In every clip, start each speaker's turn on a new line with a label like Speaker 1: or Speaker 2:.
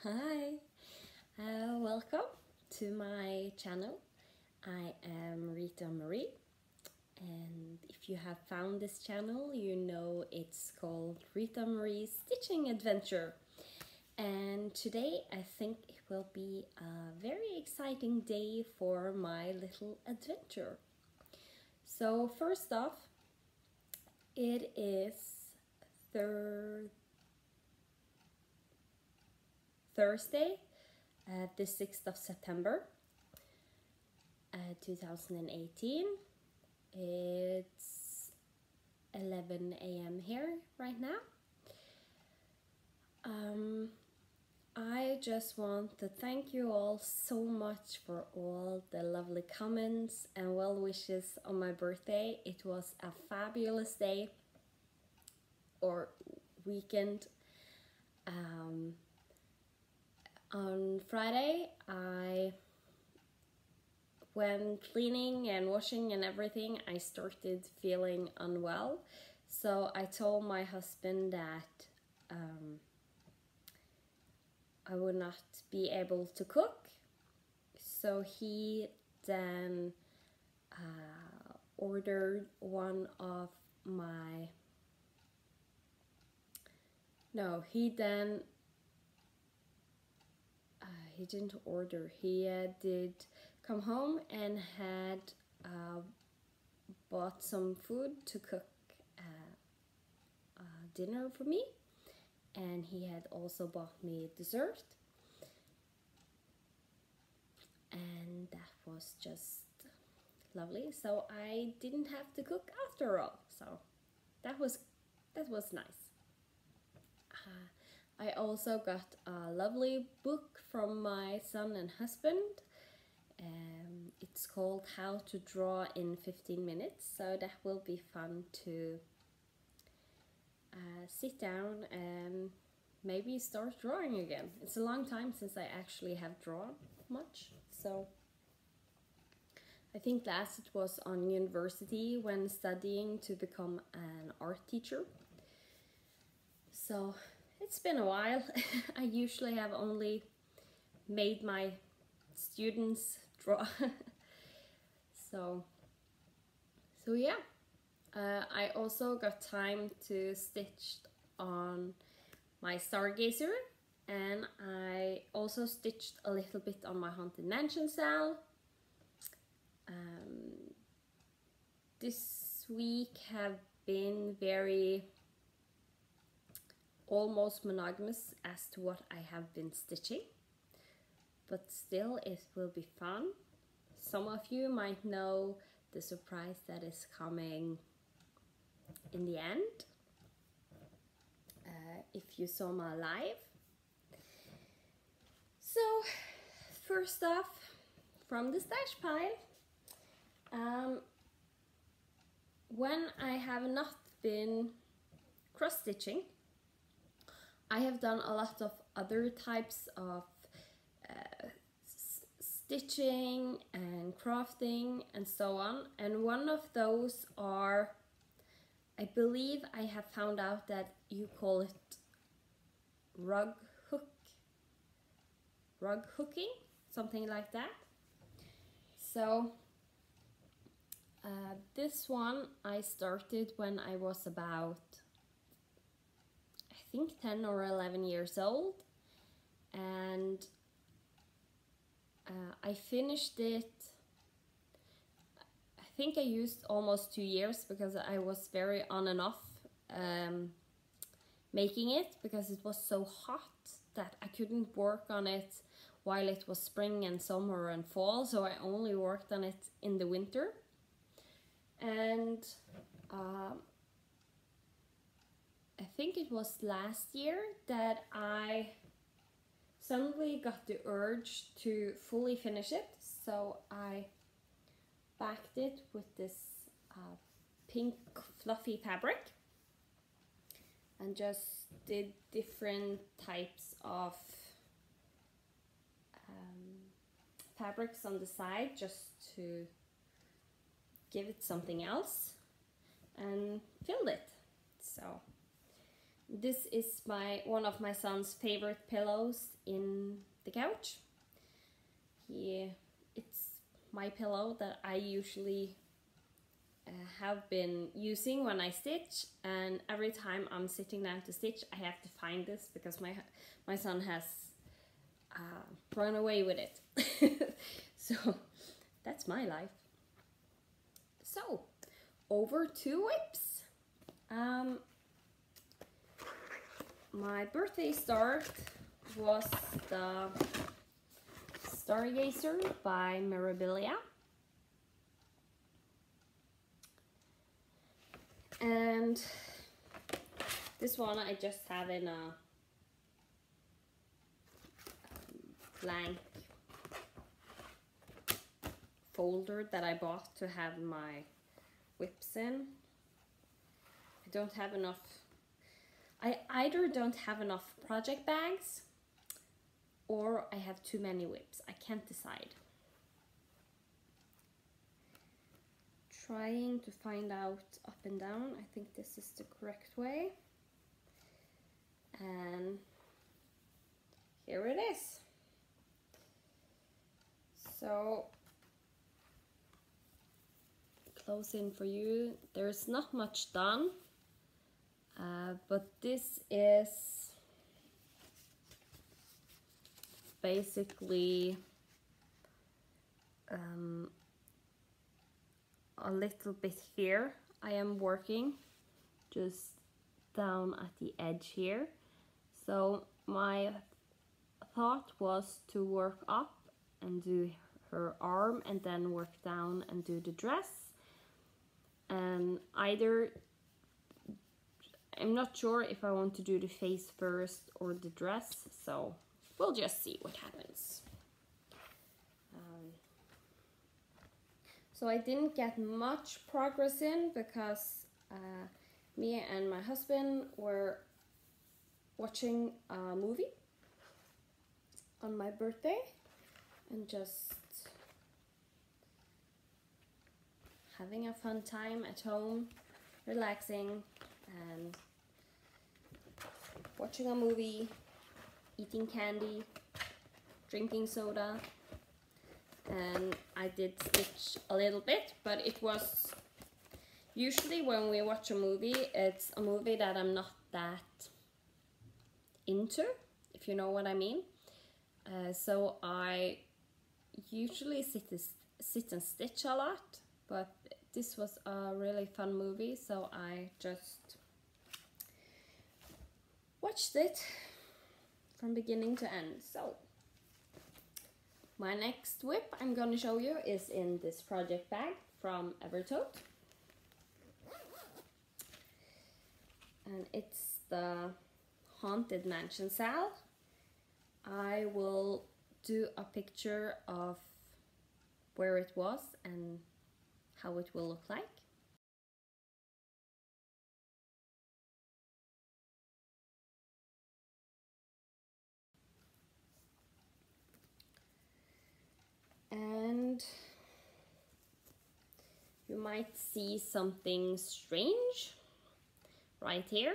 Speaker 1: Hi, welcome to my channel. I am Rita Marie, and if you have found this channel, you know it's called Rita Marie's Stitching Adventure. And today I think it will be a very exciting day for my little adventure. So first off, it is Thursday, the 6th of September, 2018. It's 11 a.m. here right now. I just want to thank you all so much for all the lovely comments and well wishes on my birthday. It was a fabulous day or weekend. On Friday, when cleaning and washing and everything, I started feeling unwell. So I told my husband that I would not be able to cook. So he then ordered one of my... No, he then... he didn't order. He did come home and had bought some food to cook dinner for me, and he had also bought me dessert, and that was just lovely. So I didn't have to cook after all, so that was nice. I also got a lovely book from my son and husband. It's called How to Draw in 15 Minutes, so that will be fun to sit down and maybe start drawing again. It's a long time since I actually have drawn much, so I think last it was on university when studying to become an art teacher. So it's been a while. I usually have only made my students draw. so yeah. I also got time to stitch on my Stargazer, and I also stitched a little bit on my Haunted Mansion cell. This week have been very almost monogamous as to what I have been stitching, but still it will be fun. Some of you might know the surprise that is coming in the end, if you saw my live. So first off, from the stash pile, when I have not been cross stitching, I have done a lot of other types of stitching and crafting and so on, and one of those are, I believe I have found out that you call it rug hooking, something like that. So this one I started when I was about, I think 10 or 11 years old, and I finished it, I think I used almost 2 years because I was very on and off making it, because it was so hot that I couldn't work on it while it was spring and summer and fall, so I only worked on it in the winter. And I think it was last year that I suddenly got the urge to fully finish it, so I backed it with this pink fluffy fabric and just did different types of fabrics on the side just to give it something else, and filled it. So This is one of my son's favorite pillows in the couch. It's my pillow that I usually have been using when I stitch, and every time I'm sitting down to stitch I have to find this because my son has run away with it. So that's my life. So over to whips. My birthday start was the Stargazer by Mirabilia. And this one I just have in a blank folder that I bought to have my whips in. I don't have enough. I either don't have enough project bags or I have too many whips. I can't decide. Trying to find out up and down. I think this is the correct way. And here it is. So close in for you. There's not much done, but this is basically a little bit here. I am working just down at the edge here. So my thought was to work up and do her arm and then work down and do the dress. And either, I'm not sure if I want to do the face first or the dress, so we'll just see what happens. So I didn't get much progress in because me and my husband were watching a movie on my birthday and just having a fun time at home, relaxing and watching a movie, eating candy, drinking soda. And I did stitch a little bit, but it was usually when we watch a movie, it's a movie that I'm not that into, if you know what I mean. So I usually sit and stitch a lot, but this was a really fun movie, so I just watched it from beginning to end. So my next whip I'm going to show you is in this project bag from Evertote. And it's the Haunted Mansion Sal. I will do a picture of where it was and how it will look like. And you might see something strange right here.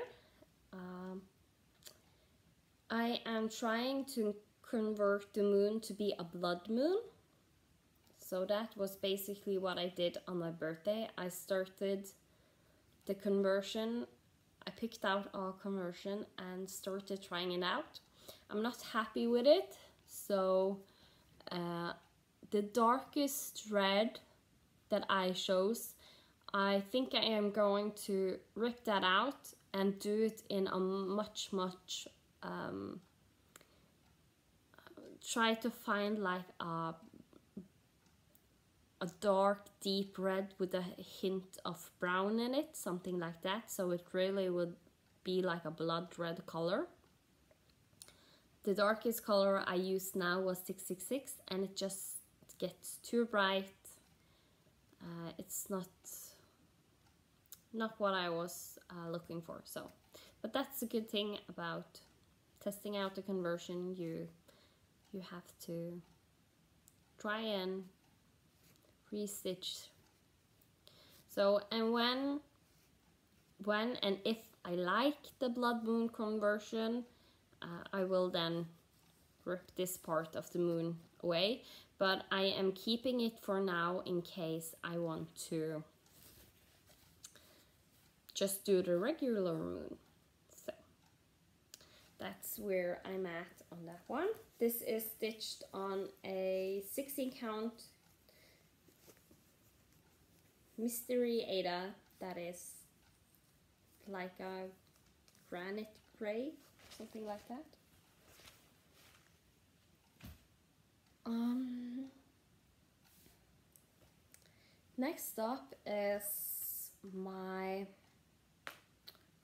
Speaker 1: I am trying to convert the moon to be a blood moon. So that was basically what I did on my birthday. I started the conversion. I picked out a conversion and started trying it out. I'm not happy with it, so the darkest red that I chose, I think I am going to rip that out and do it in a much try to find like a dark deep red with a hint of brown in it, something like that, so it really would be like a blood red color. The darkest color I used now was 666 and it just gets too bright. It's not what I was looking for. So, but that's a good thing about testing out the conversion. You have to try and restitch. So, and when and if I like the blood moon conversion, I will then rip this part of the moon away, but I am keeping it for now in case I want to just do the regular moon. So that's where I'm at on that one. This is stitched on a 16 count Mystery Ada that is like a granite gray, something like that. Next up is my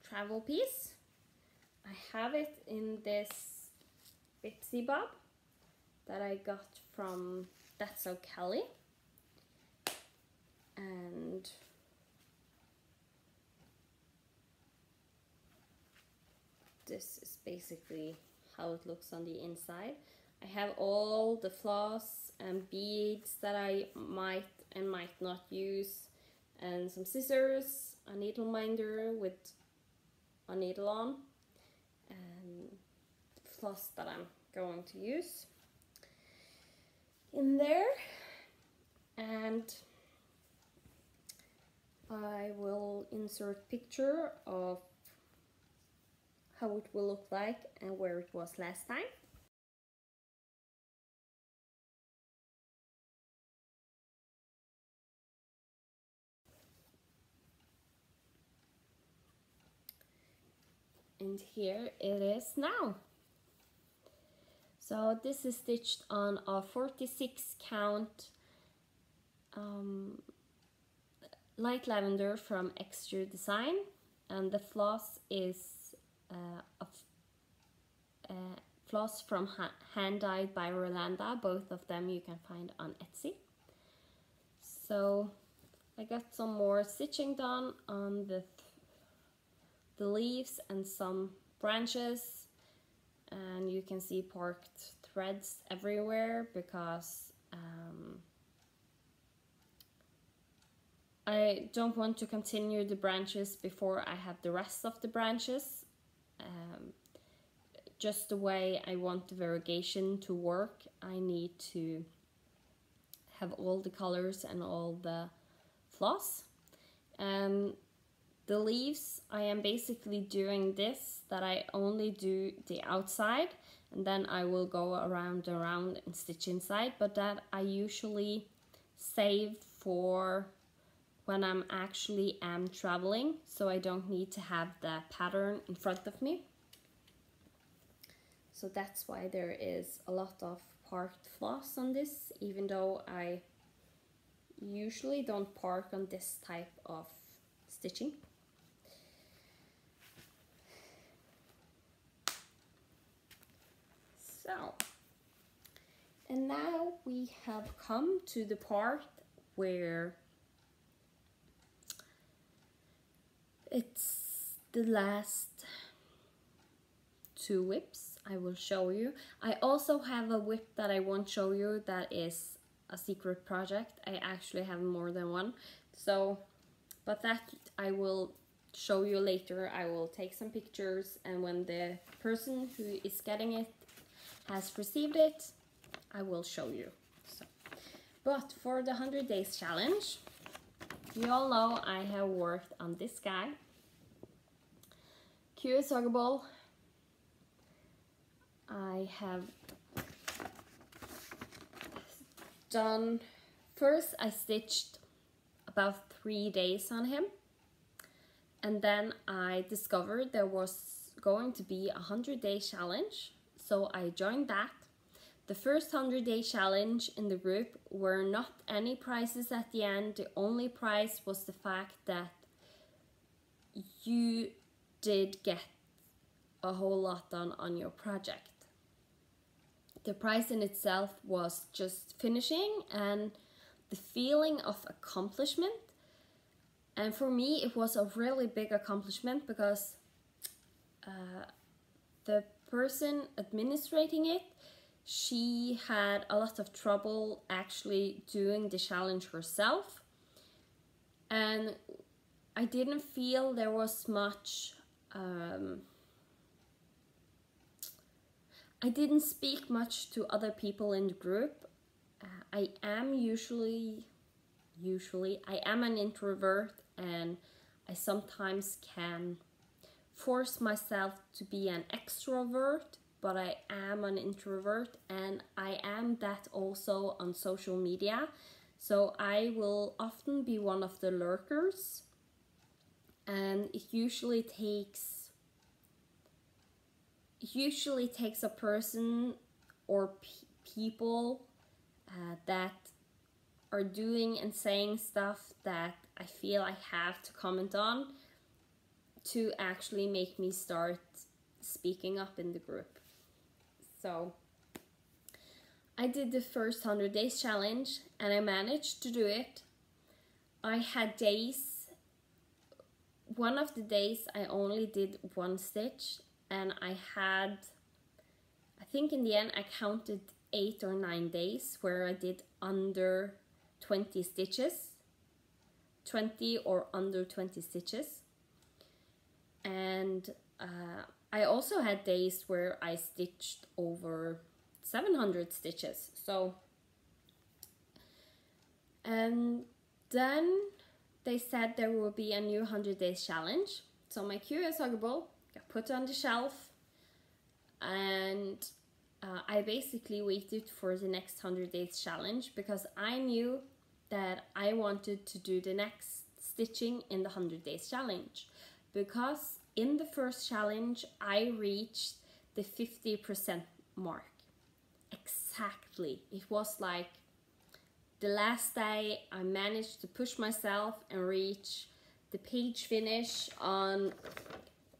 Speaker 1: travel piece. I have it in this Bitsy Bob that I got from That's So Kelly, and this is basically how it looks on the inside. I have all the floss and beads that I might and might not use, and some scissors, a needle minder with a needle on, and floss that I'm going to use in there. And I will insert picture of how it will look like and where it was last time. And here it is now. So this is stitched on a 46 count light lavender from Extra Design, and the floss is a floss from Hand Dyed by Rolanda. Both of them you can find on Etsy. So I got some more stitching done on the leaves and some branches, and you can see parked threads everywhere because I don't want to continue the branches before I have the rest of the branches. Just the way I want the variegation to work, I need to have all the colors and all the floss. The leaves, I am basically doing this, that I only do the outside and then I will go around and stitch inside, but that I usually save for when I'm actually traveling, so I don't need to have the pattern in front of me. So that's why there is a lot of parked floss on this, even though I usually don't park on this type of stitching. So, and now we have come to the part where it's the last two whips I will show you. I also have a whip that I won't show you that is a secret project. I actually have more than one. So, but that I will show you later. I will take some pictures, and when the person who is getting it has received it, I will show you. So, but for the 100 days challenge, you all know I have worked on this guy, QS Huggable. I have done, first I stitched about 3 days on him, and then I discovered there was going to be a 100-day challenge, so I joined that. The first 100-day challenge in the group were not any prizes at the end. The only prize was the fact that you did get a whole lot done on your project. The prize in itself was just finishing and the feeling of accomplishment. And for me, it was a really big accomplishment because the person administrating it, she had a lot of trouble actually doing the challenge herself. And I didn't feel there was much I didn't speak much to other people in the group. I am usually I am an introvert, and I sometimes can force myself to be an extrovert, but I am an introvert, and I am that also on social media. So I will often be one of the lurkers, and it usually takes a person or people that are doing and saying stuff that I feel I have to comment on to actually make me start speaking up in the group. So I did the first 100 days challenge, and I managed to do it. I had days, one of the days I only did 1 stitch, and I think in the end I counted 8 or 9 days where I did under 20 stitches, 20 or under 20 stitches. And I also had days where I stitched over 700 stitches. So, and then they said there will be a new 100 days challenge. So my QS huggable got put on the shelf, and I basically waited for the next 100 days challenge because I knew that I wanted to do the next stitching in the 100 days challenge, because in the first challenge I reached the 50% mark. Exactly. It was like the last day I managed to push myself and reach the page finish on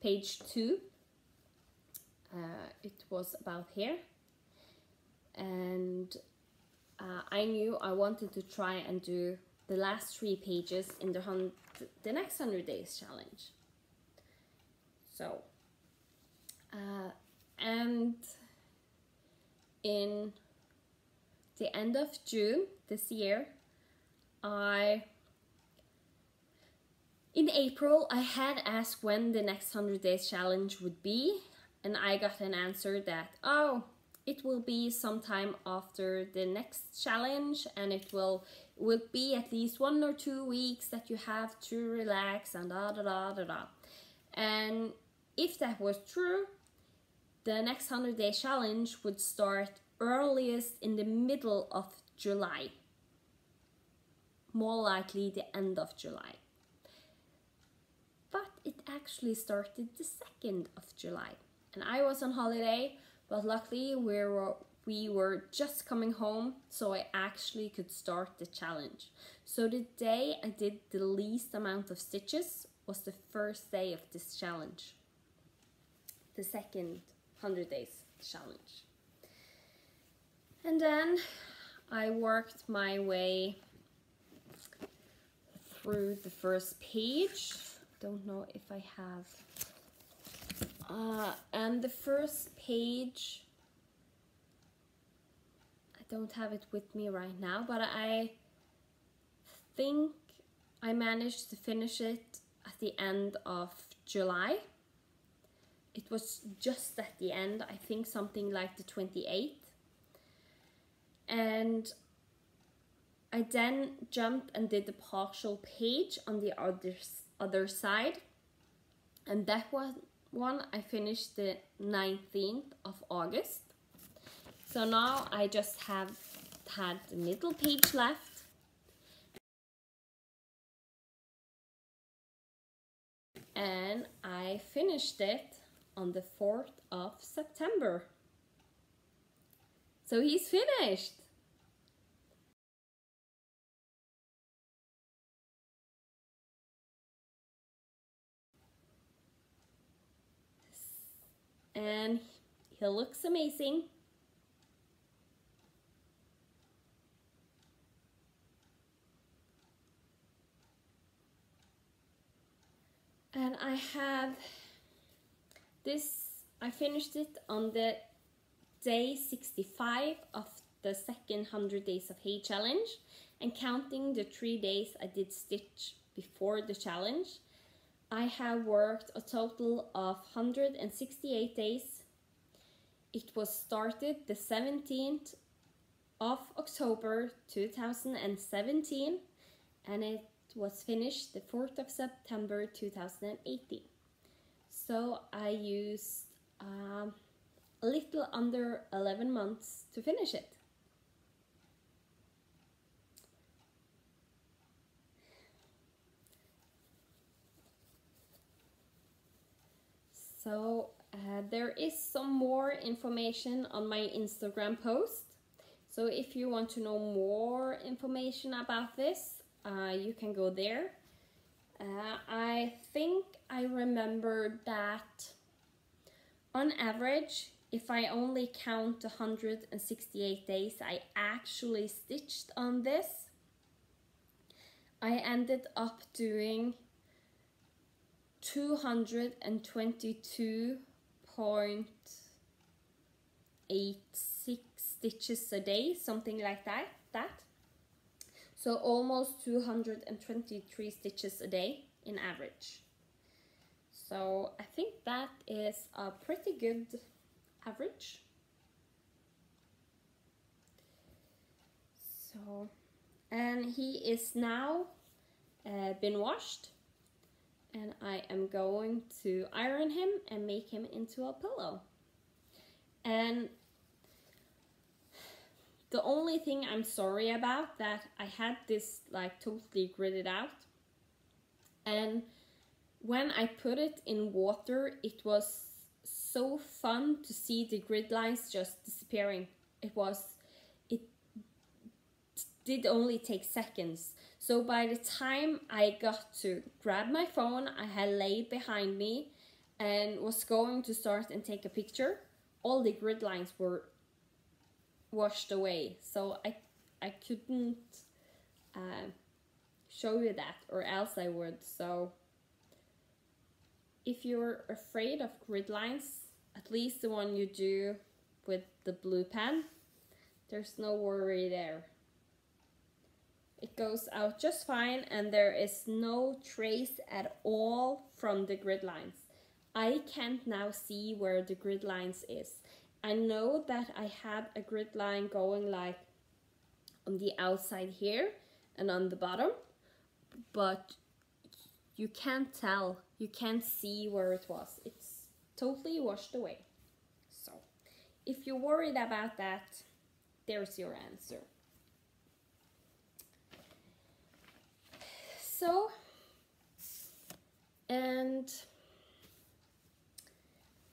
Speaker 1: page 2. It was about here, and I knew I wanted to try and do the last 3 pages in the next 100 days challenge. So, and in the end of June this year, in April, I had asked when the next 100 days challenge would be, and I got an answer that, oh, it will be sometime after the next challenge, and it will be at least 1 or 2 weeks that you have to relax and da da da da da. And if that was true, the next 100 day challenge would start earliest in the middle of July. More likely the end of July. But it actually started the 2nd of July. And I was on holiday, but luckily we were just coming home, so I actually could start the challenge. So the day I did the least amount of stitches was the first day of this challenge. The second 100 days challenge. And then I worked my way through the first page. Don't know if I have. And the first page, I don't have it with me right now, but I think I managed to finish it at the end of July. It was just at the end, I think something like the 28th. And I then jumped and did the partial page on the other side. And that one I finished the 19th of August. So now I just have had the middle page left. And I finished it on the 4th of September. So he's finished. And he looks amazing. And I have this, I finished it on the day 65 of the second 100 days of hay challenge, and counting the 3 days I did stitch before the challenge, I have worked a total of 168 days. It was started the 17th of October 2017 and it was finished the 4th of September 2018. So I used a little under 11 months to finish it. So there is some more information on my Instagram post. So if you want to know more information about this, you can go there. I think I remember that on average, if I count 168 days I actually stitched on this, I ended up doing 222.86 stitches a day, something like that. So almost 223 stitches a day in average. So I think that is a pretty good average. So, and he is now been washed, and I am going to iron him and make him into a pillow. And the only thing I'm sorry about that I had this like totally gridded out, and when I put it in water it was so fun to see the grid lines just disappearing. It did only take seconds. So by the time I got to grab my phone, I had laid behind me and was going to start and take a picture, all the grid lines were washed away. So I couldn't show you that, or else I would. So if you're afraid of grid lines, at least the one you do with the blue pen, there's no worry there. It goes out just fine and there is no trace at all from the grid lines. I can't now see where the grid lines is. I know that I had a grid line going like on the outside here and on the bottom, but you can't tell, you can't see where it was. It's totally washed away. So if you're worried about that, there's your answer. So, and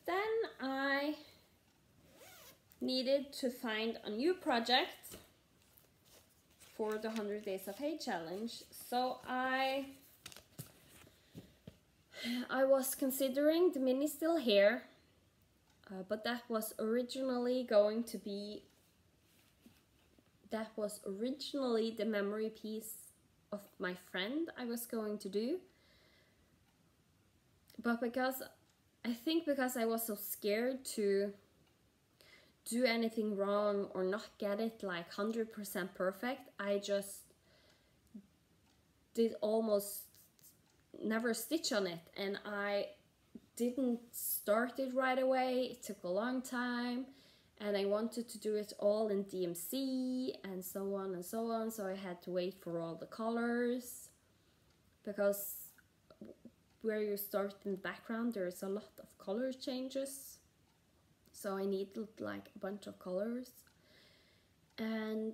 Speaker 1: then I needed to find a new project for the 100 Days of Hay challenge. So I was considering the mini still hair, but that was originally the memory piece of my friend I was going to do. But because I was so scared to do anything wrong or not get it like 100% perfect, I just did almost never stitch on it, and I didn't start it right away. It took a long time and I wanted to do it all in DMC and so on and so on, so I had to wait for all the colors, because where you start in the background there's a lot of color changes, so I needed like a bunch of colors, and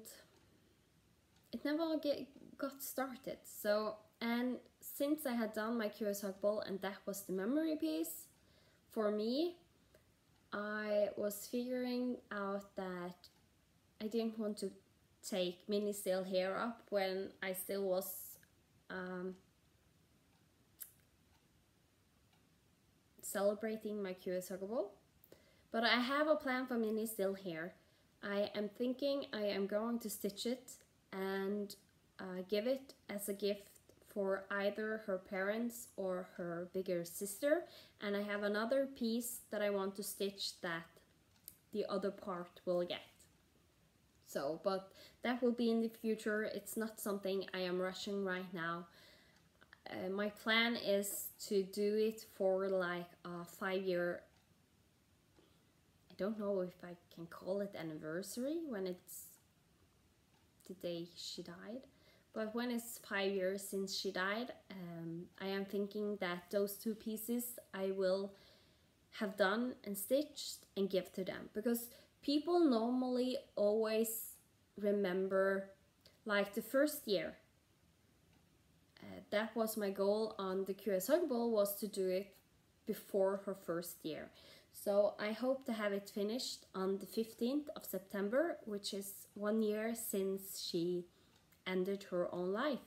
Speaker 1: it never got started. So, and since I had done my curious hug ball and that was the memory piece for me, I was figuring out that I didn't want to take mini still hair up when I still was celebrating my curious hug ball. But I have a plan for mini still hair. I am thinking I am going to stitch it and give it as a gift for either her parents or her bigger sister, and I have another piece that I want to stitch that the other part will get. So, but that will be in the future. It's not something I am rushing right now. my plan is to do it for like a 5-year, I don't know if I can call it anniversary when it's the day she died, but when it's 5 years since she died, I am thinking that those 2 pieces I will have done and stitched and give to them, because people normally always remember like the first year. That was my goal on the Curious Huggable, was to do it before her first year. So I hope to have it finished on the 15th of September, which is 1 year since she ended her own life.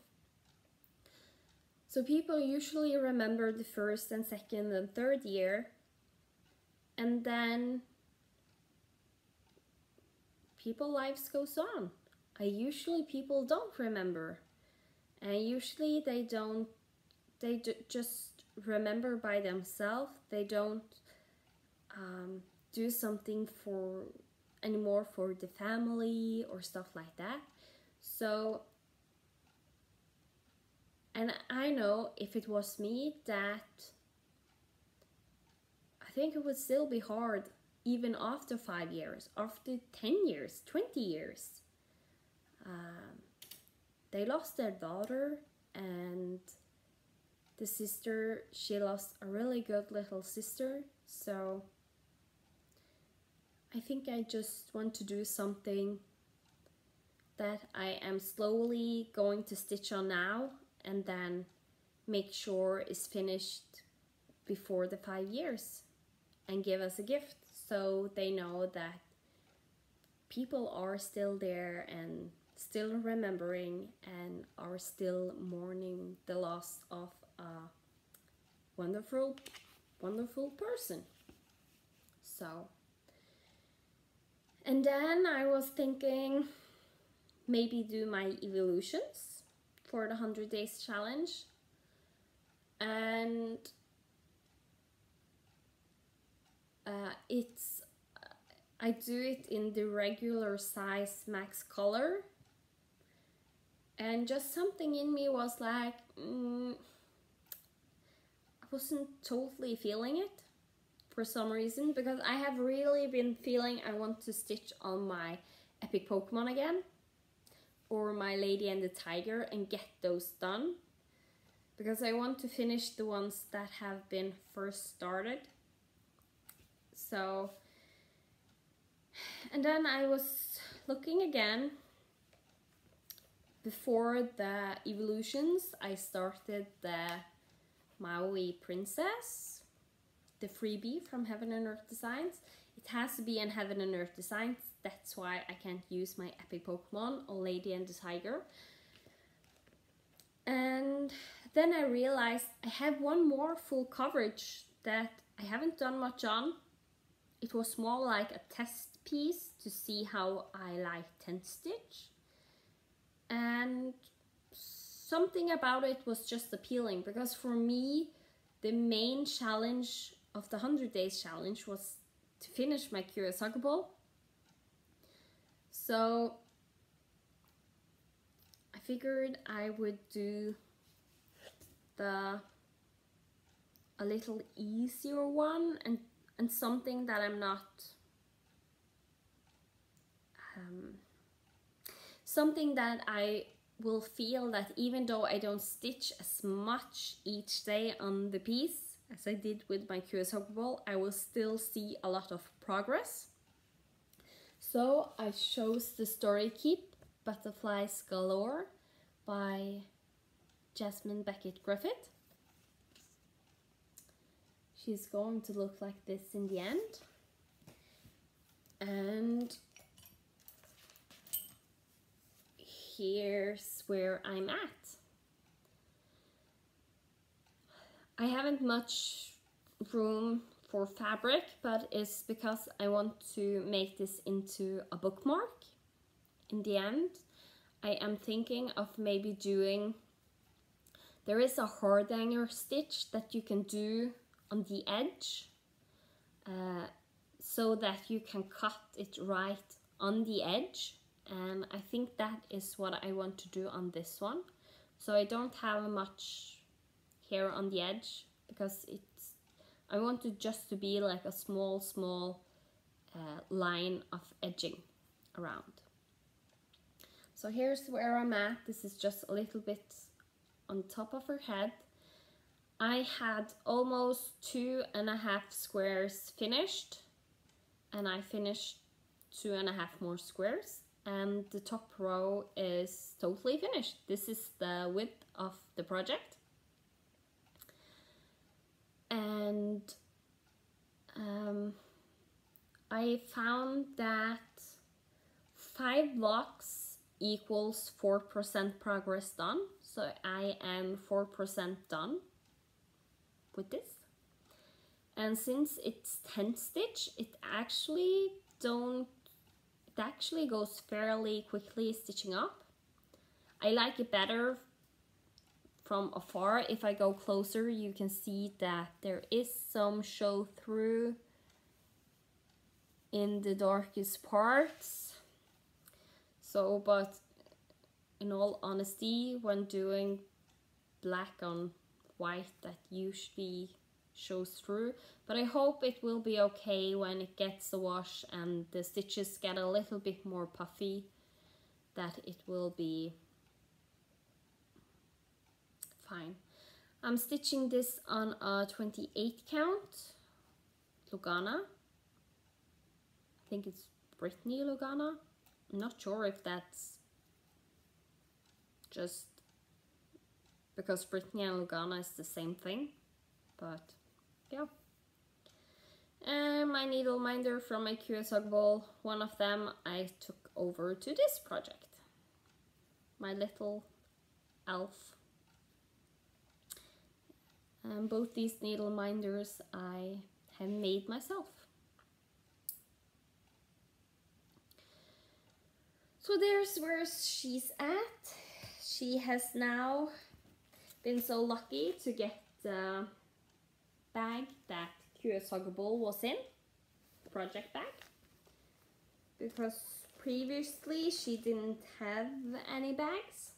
Speaker 1: So people usually remember the first and second and third year, and then people's lives goes on. People don't remember, and usually they just remember by themselves. They don't do something anymore for the family or stuff like that. So, and I know if it was me, that I think it would still be hard even after 5 years, after 10 years, 20 years. They lost their daughter, and the sister, she lost a really good little sister. So I think I just want to do something that I am slowly going to stitch on now, and then make sure is finished before the 5 years, and give as a gift, so they know that people are still there and still remembering and are still mourning the loss of a wonderful, wonderful person. So, and then I was thinking maybe do my evolutions for the 100 days challenge, and I do it in the regular size max color, and just something in me was like, I wasn't totally feeling it for some reason, because I have really been feeling I want to stitch on my epic Pokemon again, or my Lady and the Tiger, and get those done, because I want to finish the ones that have been first started. So, and then I was looking again. Before the evolutions, I started the Maui Princess, the freebie from Heaven and Earth Designs. It has to be in Heaven and Earth Designs, that's why I can't use my epic Pokemon or Lady and the Tiger. And then I realized I have one more full coverage that I haven't done much on. It was more like a test piece to see how I like tent stitch. And something about it was just appealing, because for me, the main challenge of the 100 days challenge was to finish my Curious Huggable. So I figured I would do a little easier one, and something that I'm not something that I will feel that even though I don't stitch as much each day on the piece as I did with my Curious Huggable, I will still see a lot of progress. So I chose the Story Keep Butterflies Galore by Jasmine Beckett Griffith. She's going to look like this in the end. And here's where I'm at. I haven't much room for fabric, but it's because I want to make this into a bookmark in the end. I am thinking of maybe doing, there is a hardanger stitch that you can do on the edge, so that you can cut it right on the edge, and I think that is what I want to do on this one. So I don't have much here on the edge, because I want it just to be like a small line of edging around. So here's where I'm at. This is just a little bit on top of her head. I had almost 2.5 squares finished, and I finished 2.5 more squares, and the top row is totally finished. This is the width of the project. And I found that 5 blocks equals 4% progress done. So I am 4% done with this. And since it's 10 stitch, it actually goes fairly quickly stitching up. I like it better from afar. If I go closer, you can see that there is some show through in the darkest parts. So, but in all honesty, when doing black on white, that usually shows through. But I hope it will be okay when it gets a wash and the stitches get a little bit more puffy, that it will be fine. I'm stitching this on a 28 count Lugana. I think it's Brittany Lugana. I'm not sure if that's just because Brittany and Lugana is the same thing, but yeah. And my needle minder from my curious hug ball, one of them I took over to this project. My little elf. And both these needle minders I have made myself. So there's where she's at. She has now been so lucky to get the bag that Curious Huggable was in, the project bag, because previously she didn't have any bags.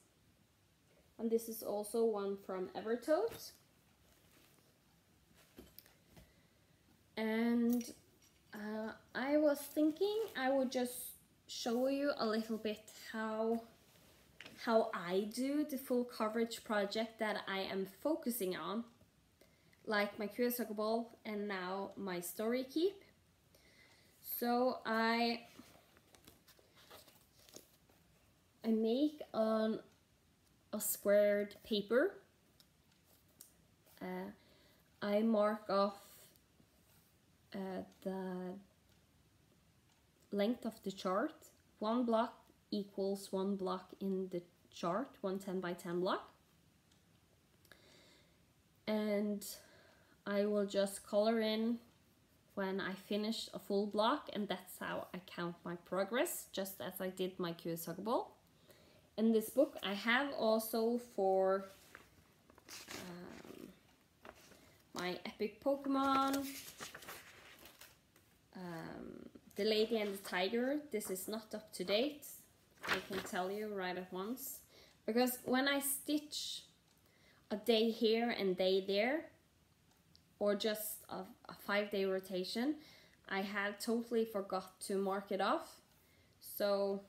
Speaker 1: And this is also one from Evertote. And I was thinking I would just show you a little bit how I do the full coverage project that I am focusing on, like my Curious Hugger Ball and now my Story Keep. So I make on a squared paper. I mark off the length of the chart. 1 block equals 1 block in the chart, 1 10 by 10 block. And I will just color in when I finish a full block, and that's how I count my progress, just as I did my Curious Hugger Ball. In this book I have also for my epic Pokemon, the Lady and the Tiger. This is not up to date, I can tell you right at once, because when I stitch a day here and day there, or just a 5-day rotation, I had totally forgot to mark it off. So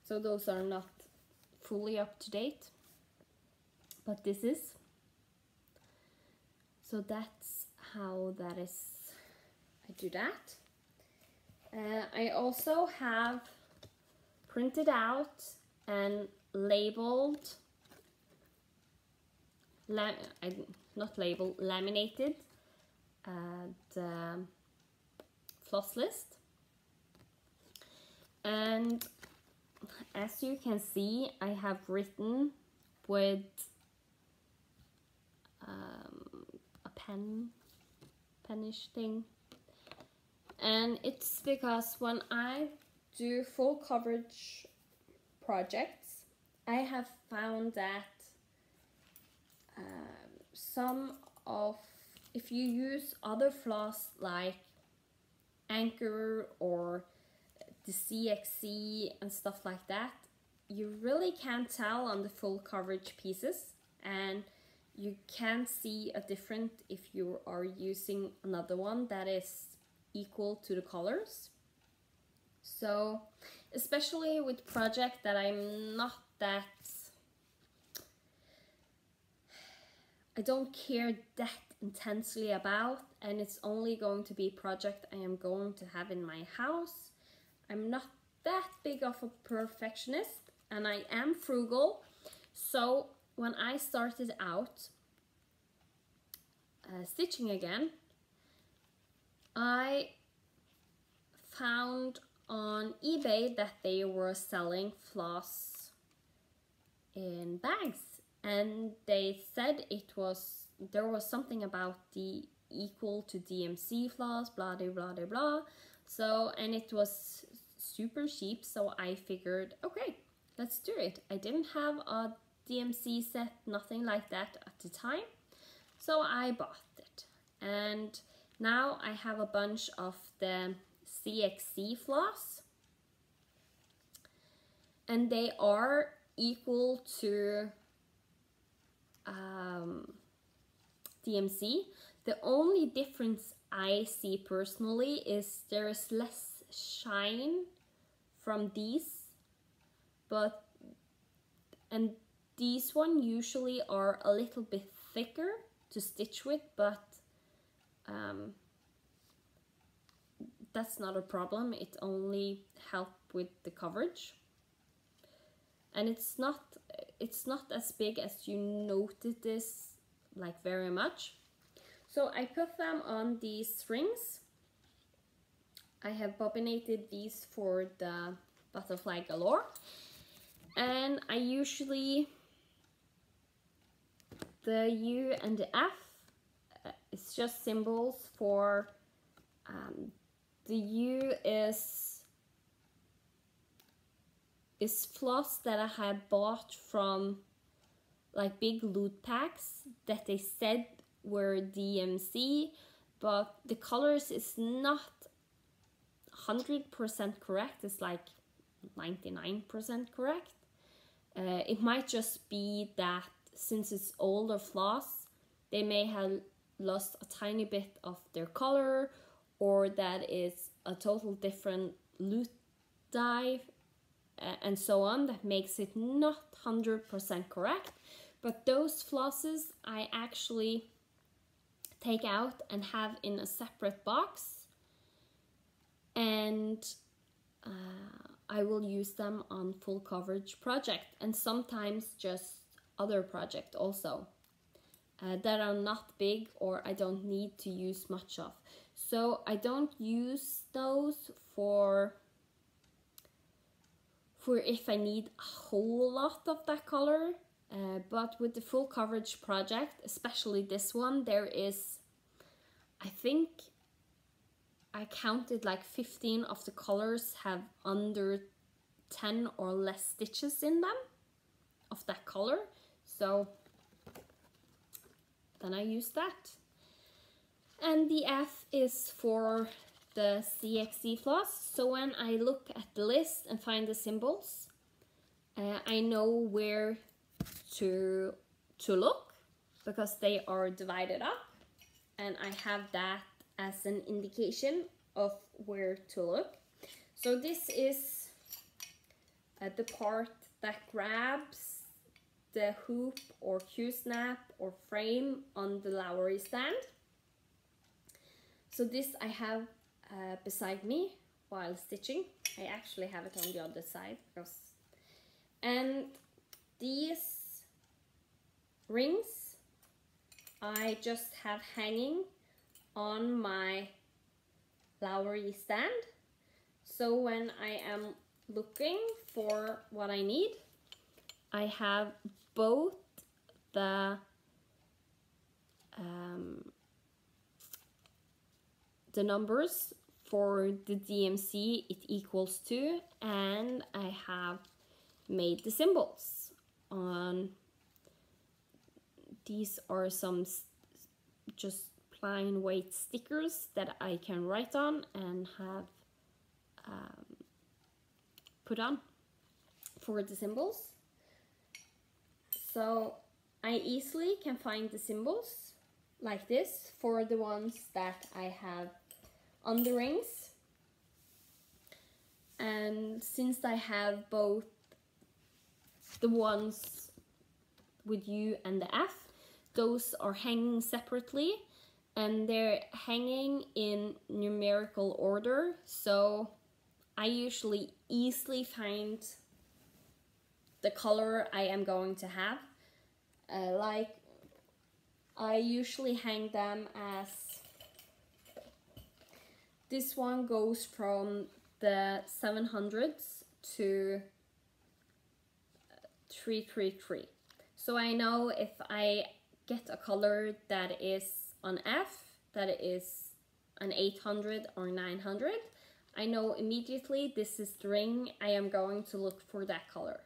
Speaker 1: so those are not fully up to date, but this is. So that's how that is. I do that. I also have printed out and labeled, laminated the floss list. And as you can see, I have written with a penish thing. And it's because when I do full coverage projects, I have found that if you use other floss like Anchor or the CXC and stuff like that, you really can't tell on the full coverage pieces, and you can see a difference if you are using another one that is equal to the colors. So especially with project that I'm not that, I don't care that intensely about, and it's only going to be a project I am going to have in my house. I'm not that big of a perfectionist, and I am frugal. So when I started out stitching again, I found on eBay that they were selling floss in bags, and they said there was something about the equal to DMC floss, blah blah blah blah blah. So, and it was super cheap, so I figured, okay, let's do it. I didn't have a DMC set, nothing like that at the time, so I bought it. And now I have a bunch of the CXC floss, and they are equal to DMC. The only difference I see personally is there is less shine from these, and these one usually are a little bit thicker to stitch with, but that's not a problem. It only helps with the coverage, and it's not as big as you noted this, like, very much. So I put them on these rings. I have bobbinated these for the butterfly galore, and I usually, the U and the F, it's just symbols for, the U is floss that I had bought from like big loot packs that they said were DMC, but the colors is not 100% correct. It's like 99% correct. It might just be that since it's older floss, they may have lost a tiny bit of their color, or that is a total different loot dye, and so on, that makes it not 100% correct. But those flosses I actually take out and have in a separate box, and I will use them on full coverage project, and sometimes just other project also that are not big or I don't need to use much of. So I don't use those for if I need a whole lot of that color, but with the full coverage project, especially this one, there is, I think I counted like 15 of the colors have under 10 or less stitches in them of that color, so then I use that. And the F is for the CXC floss, so when I look at the list and find the symbols, I know where to look, because they are divided up, and I have that as an indication of where to look. So this is the part that grabs the hoop or Q-snap or frame on the Lowry stand. So this I have beside me while stitching. I actually have it on the other side, and these rings I just have hanging on my Lowry stand. So when I am looking for what I need, I have both the numbers for the DMC it equals to, and I have made the symbols on. These are some just plain white stickers that I can write on and have put on for the symbols. So I easily can find the symbols like this for the ones that I have on the rings. And since I have both the ones with U and the F, those are hanging separately and they're hanging in numerical order, so I usually easily find the color I am going to have. Like I usually hang them as this one goes from the 700s to 333. So I know if I get a color that is on F, that is an 800 or 900, I know immediately this is the ring I am going to look for that color.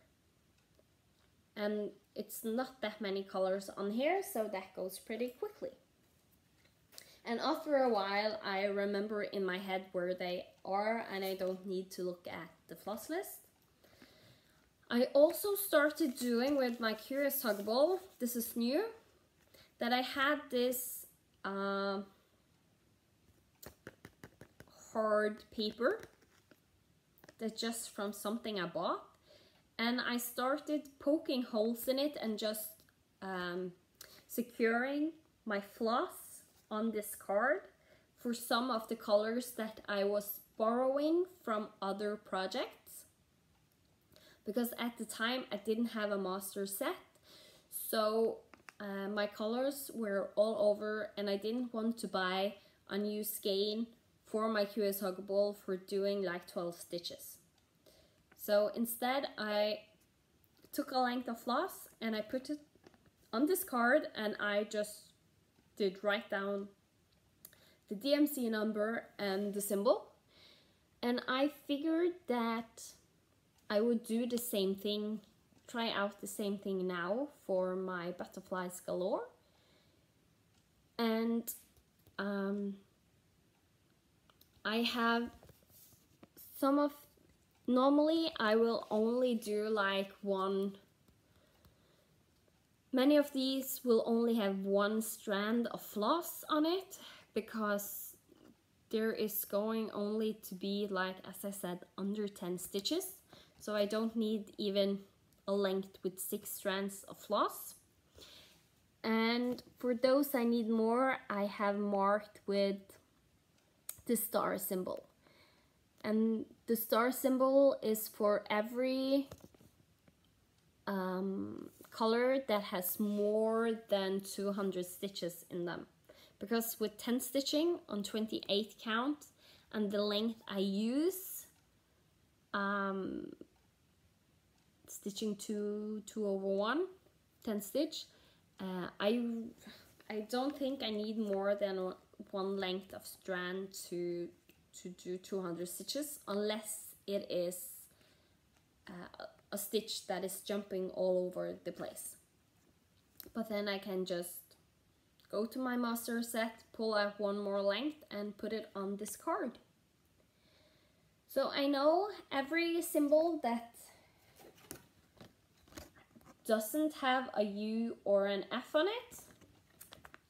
Speaker 1: And it's not that many colors on here, so that goes pretty quickly. And after a while I remember in my head where they are and I don't need to look at the floss list. I also started doing with my Curious Huggable, this is new, that I had this hard paper that's just from something I bought, and I started poking holes in it and just securing my floss on this card for some of the colors that I was borrowing from other projects, because at the time I didn't have a master set, so my colors were all over and I didn't want to buy a new skein for my Curious Huggable for doing like 12 stitches. So instead I took a length of floss and I put it on this card and I just did write down the DMC number and the symbol, and I figured that I would do the same thing, try out the same thing now for my Butterflies Galore. And I have some of, normally I will only do like one, many of these will only have one strand of floss on it, because there is going only to be, like as I said, under 10 stitches. So I don't need even a length with 6 strands of floss. And for those I need more, I have marked with the star symbol. And the star symbol is for every color that has more than 200 stitches in them. Because with 10 stitching on 28 count and the length I use, stitching 2/1, 10 stitch, I don't think I need more than one length of strand to do 200 stitches, unless it is a stitch that is jumping all over the place. But then I can just go to my master set, pull out one more length and put it on this card. So I know every symbol that doesn't have a U or an F on it,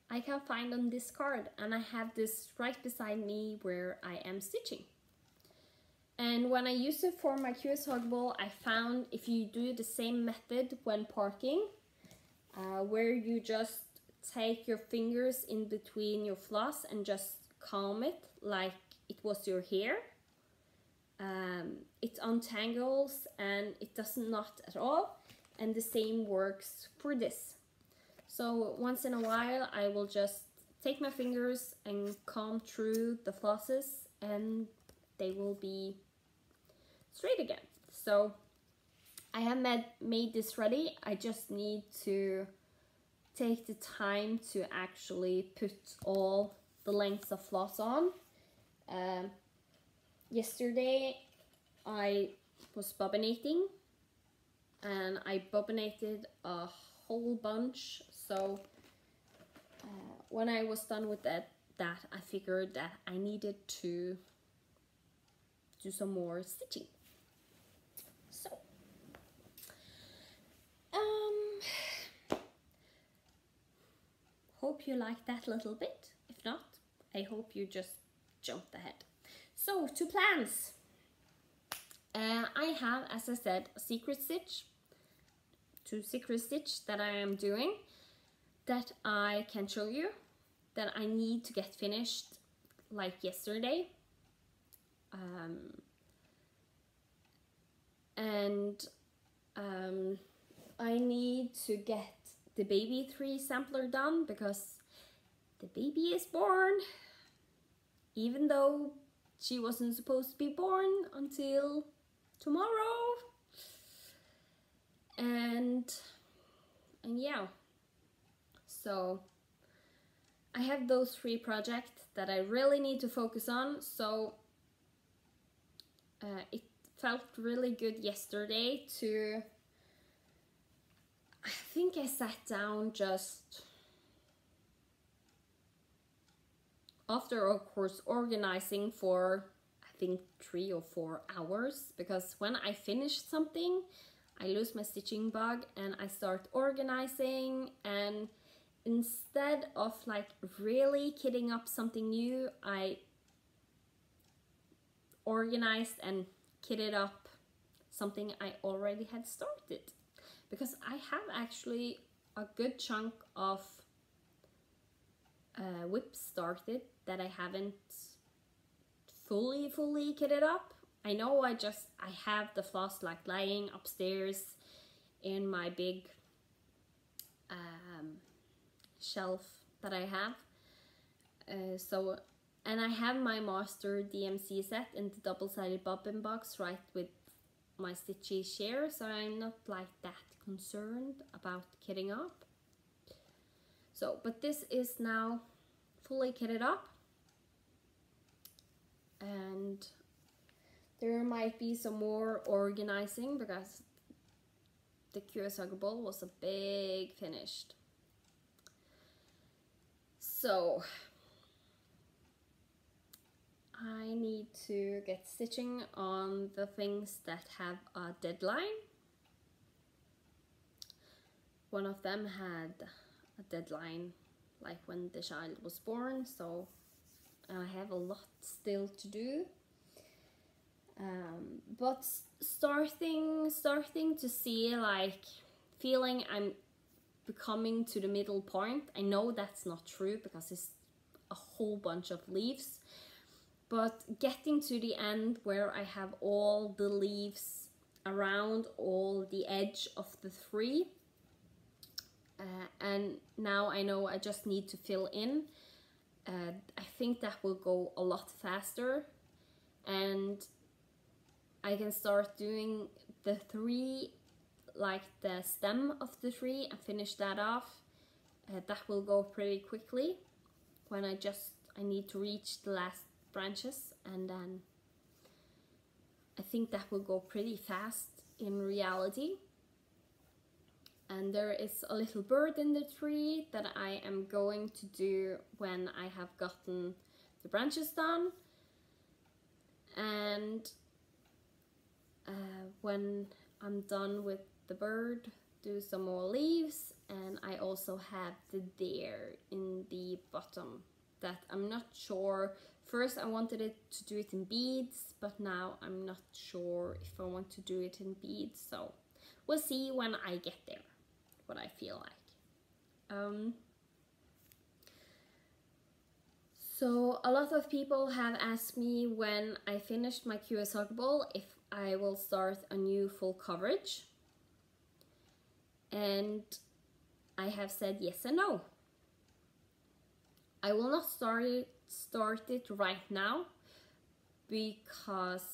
Speaker 1: I can find on this card, and I have this right beside me where I am stitching. And when I use it for my Curious Huggable, I found if you do the same method when parking, where you just take your fingers in between your floss and just comb it like it was your hair, it untangles and it doesn't knot at all, and the same works for this. So once in a while I will just take my fingers and comb through the flosses and they will be straight again. So I have made this ready. I just need to take the time to actually put all the lengths of floss on. Yesterday I was bobbinating and I bobbinated a whole bunch, so when I was done with that I figured that I needed to do some more stitching. So hope you like that little bit. If not, I hope you just jumped ahead. So, to plans. I have, as I said, a secret stitch, 2 secret stitch that I am doing that I can show you, that I need to get finished like yesterday. I need to get the baby 3 sampler done because the baby is born, even though she wasn't supposed to be born until tomorrow. And yeah, so I have those 3 projects that I really need to focus on. So it felt really good yesterday to, I think I sat down just after, of course, organizing for I think 3 or 4 hours, because when I finish something I lose my stitching bug and I start organizing, and instead of like really kitting up something new, I organized and kitted up something I already had started, because I have actually a good chunk of whips started that I haven't fully kitted up. I know I have the floss like lying upstairs in my big shelf that I have. And I have my master DMC set in the double-sided bobbin box right with my stitchy share, so I'm not like that concerned about kitting up. So, but this is now fully kitted up, and there might be some more organizing because the QSR ball was a big finished. So I need to get stitching on the things that have a deadline. One of them had a deadline like when the child was born, so I have a lot still to do. But starting to see, like, feeling I'm becoming to the middle point. I know that's not true because it's a whole bunch of leaves, but getting to the end where I have all the leaves around all the edge of the 3, and now I know I just need to fill in. I think that will go a lot faster, and I can start doing the 3, like the stem of the 3, and finish that off. That will go pretty quickly when I need to reach the last branches, and then I think that will go pretty fast in reality. And there is a little bird in the tree that I am going to do when I have gotten the branches done. And when I'm done with the bird, do some more leaves. And I also have the deer in the bottom that I'm not sure. First I wanted it to do it in beads, but now I'm not sure if I want to do it in beads. So we'll see when I get there what I feel like. So a lot of people have asked me when I finished my QSR ball if I will start a new full coverage, and I have said yes and no. I will not start it right now because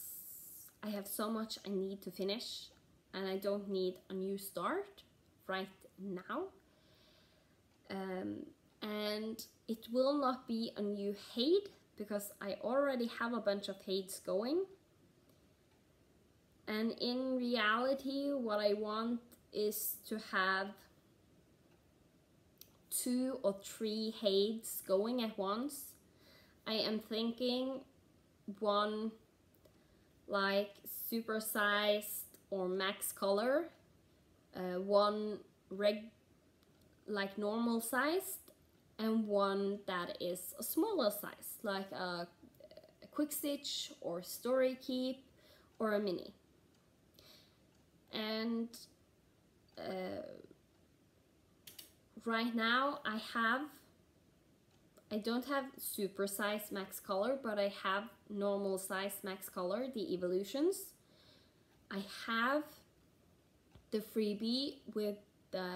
Speaker 1: I have so much I need to finish, and I don't need a new start right now. And it will not be a new head because I already have a bunch of heads going. And in reality, what I want is to have 2 or 3 heads going at once. I am thinking one like super sized or max color, one like normal sized, and one that is a smaller size, like a quick stitch or story keep or a mini. And right now I don't have super size max color, but I have normal size max color, the evolutions. I have the freebie with the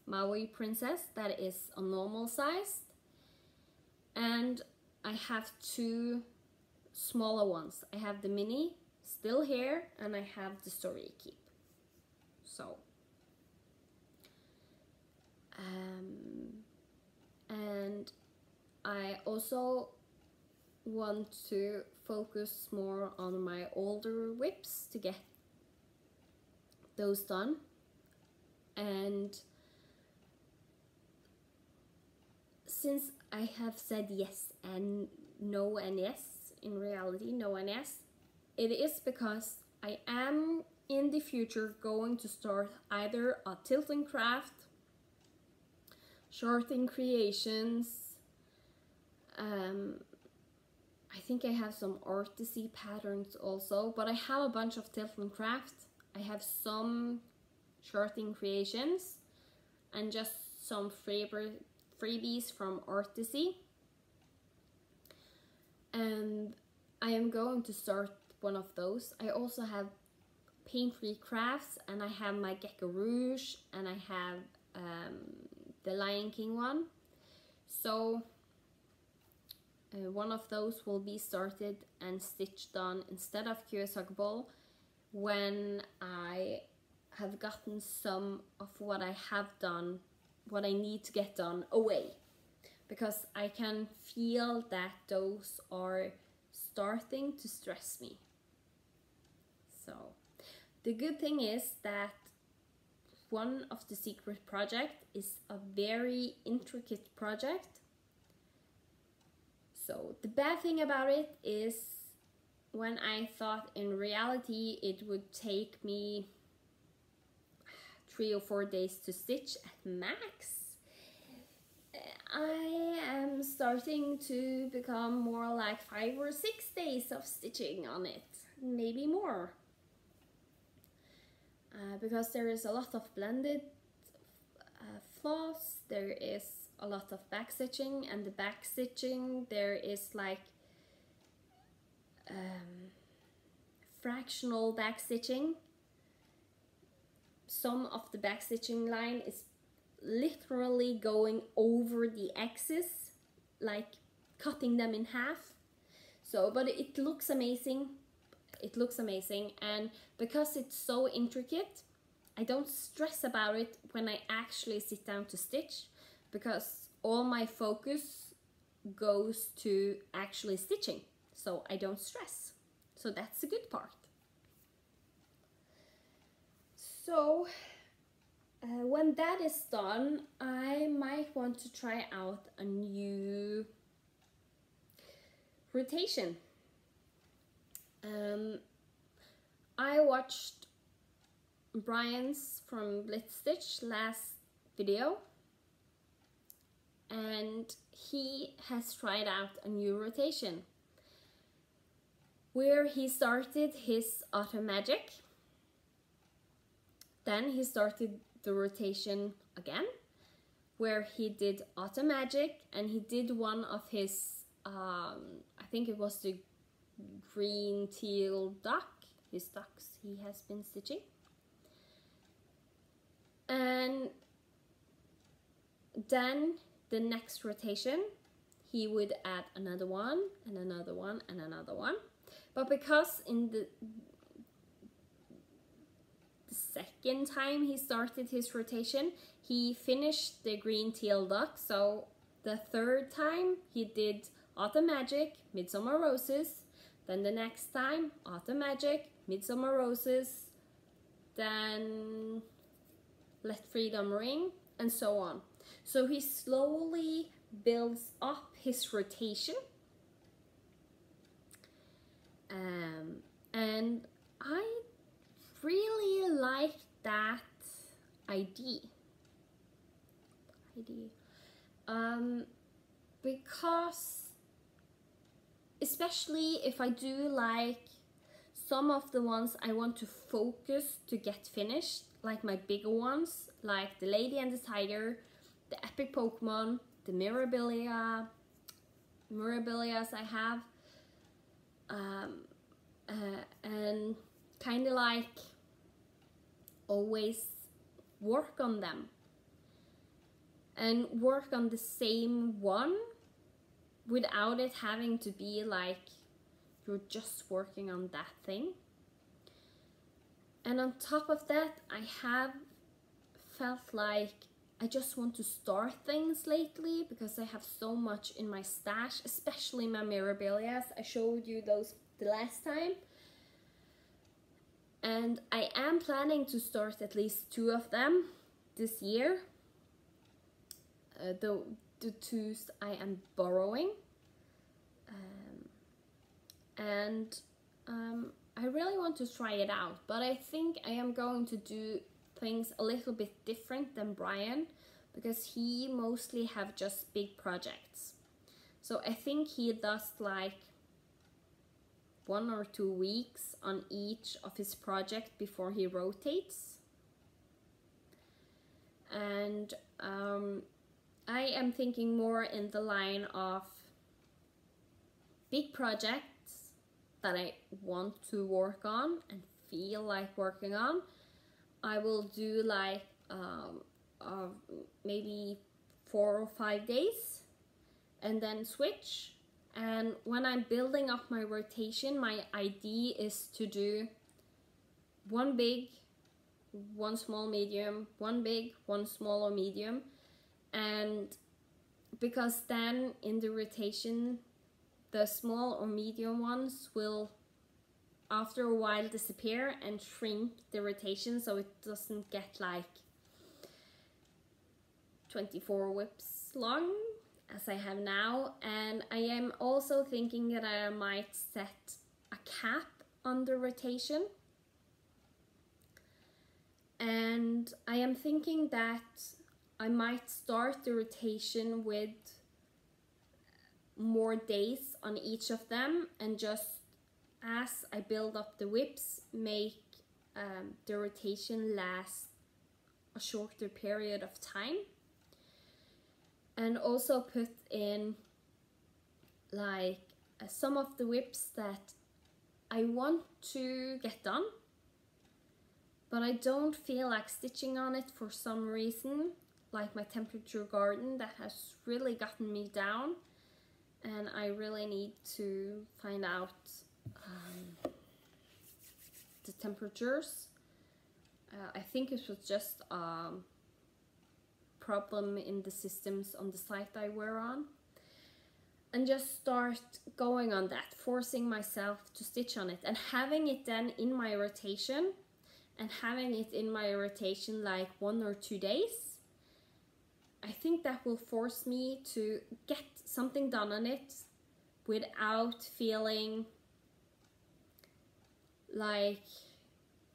Speaker 1: Maui princess that is a normal size, and I have two smaller ones. I have the mini still here, and I have the story keep. So and I also want to focus more on my older whips to get those done. And since I have said yes and no and yes, in reality no and yes, it is because I am in the future going to start either a tilt and craft, shorting creations. I think I have some artsy patterns also, but I have a bunch of tilt and craft. I have some shorting creations and just some freebies from artsy. And I am going to start one of those. I also have paint-free crafts, and I have my Gecko Rouge, and I have the Lion King one. So one of those will be started and stitched on instead of Kiyosaki Ball when I have gotten some of what I have done, what I need to get done, away. Because I can feel that those are starting to stress me. So the good thing is that one of the secret project is a very intricate project. So the bad thing about it is, when I thought in reality it would take me 3 or 4 days to stitch at max, I am starting to become more like 5 or 6 days of stitching on it, maybe more. Because there is a lot of blended floss, there is a lot of back stitching, and the back stitching there is like fractional back stitching. Some of the back stitching line is literally going over the axis, like cutting them in half. So, but it looks amazing. It looks amazing, and because it's so intricate, I don't stress about it when I actually sit down to stitch, because all my focus goes to actually stitching, so I don't stress. So that's the good part. So when that is done, I might want to try out a new rotation. I watched Brian's from Blitz Stitch last video, and he has tried out a new rotation where he started his Autumn Magic, then he started the rotation again where he did Autumn Magic, and he did one of his I think it was the green teal duck, his ducks he has been stitching, and then the next rotation he would add another one and another one and another one. But because in the second time he started his rotation he finished the green teal duck, so the third time he did Autumn Magic, Midsummer Roses, then the next time Autumn Magic, Midsummer Roses, then Let Freedom Ring, and so on. So he slowly builds up his rotation, and I really like that idea. especially if I do like some of the ones I want to focus to get finished, like my bigger ones, like the Lady and the Tiger, the Epic Pokemon, the Mirabilias I have, and kind of like always work on them and work on the same one without it having to be like you're just working on that thing. And on top of that, I have felt like I just want to start things lately because I have so much in my stash, especially my Mirabilias. I showed you those the last time. And I am planning to start at least 2 of them this year. The 2 I am borrowing. I really want to try it out, but I think I am going to do things a little bit different than Brian, because he mostly have just big projects. So I think he does like 1 or 2 weeks on each of his project before he rotates. And I am thinking more in the line of big projects that I want to work on and feel like working on. I will do like maybe 4 or 5 days and then switch. And when I'm building up my rotation, my idea is to do 1 big, 1 small medium, 1 big, 1 small or medium. And because then in the rotation, the small or medium ones will after a while disappear and shrink the rotation, so it doesn't get like 24 whips long as I have now. And I am also thinking that I might set a cap on the rotation. And I am thinking that I might start the rotation with more days on each of them, and just as I build up the whips, make the rotation last a shorter period of time. And also put in like some of the whips that I want to get done, but I don't feel like stitching on it for some reason, like my temperature garden that has really gotten me down, and I really need to find out the temperatures. I think it was just a problem in the systems on the site I were on, and just start going on that, forcing myself to stitch on it and having it then in my rotation, and having it in my rotation like 1 or 2 days. I think that will force me to get something done on it without feeling like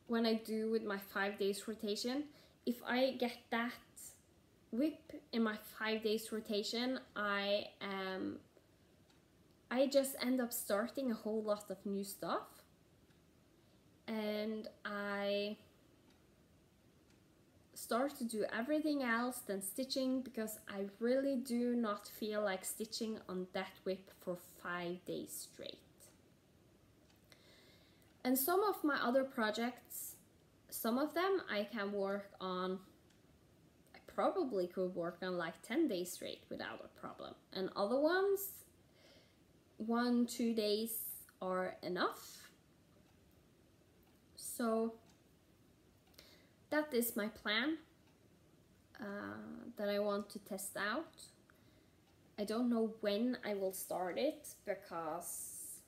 Speaker 1: when I do with my 5 days rotation. If I get that whip in my 5 days rotation, I just end up starting a whole lot of new stuff, and I start to do everything else than stitching, because I really do not feel like stitching on that whip for 5 days straight. And some of my other projects, some of them I can work on, I probably could work on like 10 days straight without a problem, and other ones 1-2 days are enough. So that is my plan that I want to test out. I don't know when I will start it, because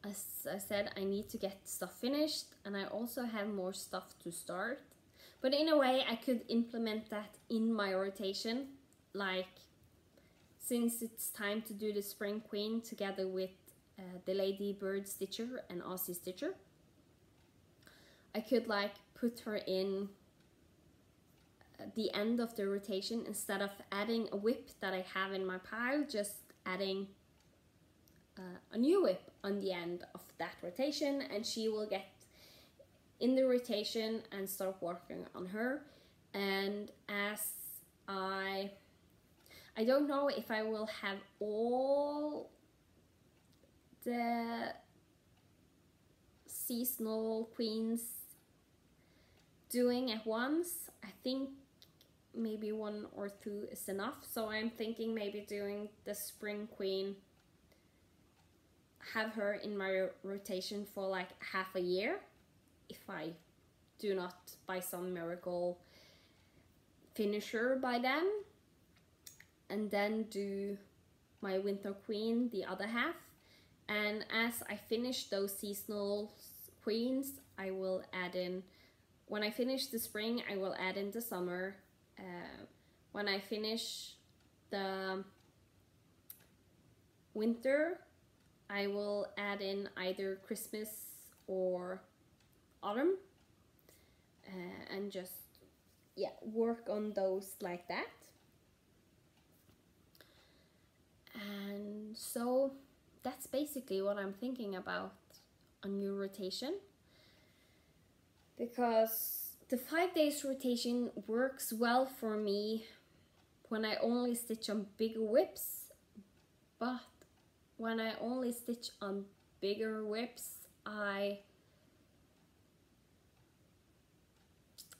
Speaker 1: as I said, I need to get stuff finished, and I also have more stuff to start. But in a way, I could implement that in my rotation, like since it's time to do the Spring Queen together with the Lady Bird Stitcher and Aussie Stitcher. I could like put her in the end of the rotation, instead of adding a whip that I have in my pile, just adding a new whip on the end of that rotation, and she will get in the rotation and start working on her. And as I don't know if I will have all the seasonal queens doing at once. I think maybe 1 or 2 is enough. So I'm thinking maybe doing the spring queen, have her in my rotation for like half a year, if I do not by some miracle finish her by then, and then do my winter queen the other half. And as I finish those seasonal queens, I will add in, when I finish the spring, I will add in the summer. When I finish the winter, I will add in either Christmas or autumn, and just, yeah, work on those like that. And so that's basically what I'm thinking about a new rotation, because the 5 days rotation works well for me when I only stitch on bigger whips, but when I only stitch on bigger whips, I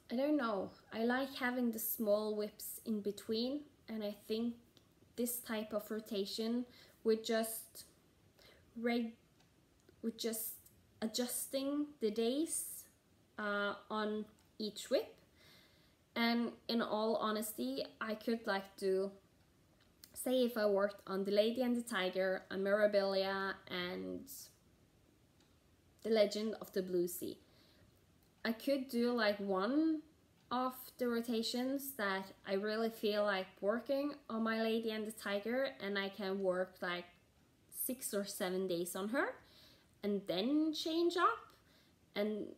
Speaker 1: don't know, I like having the small whips in between, and I think this type of rotation with just adjusting the days on each whip. And in all honesty, I could like do, say if I worked on the Lady and the Tiger, a Mirabilia, and the Legend of the Blue Sea, I could do like one of the rotations that I really feel like working on my Lady and the Tiger, and I can work like 6 or 7 days on her, and then change up, and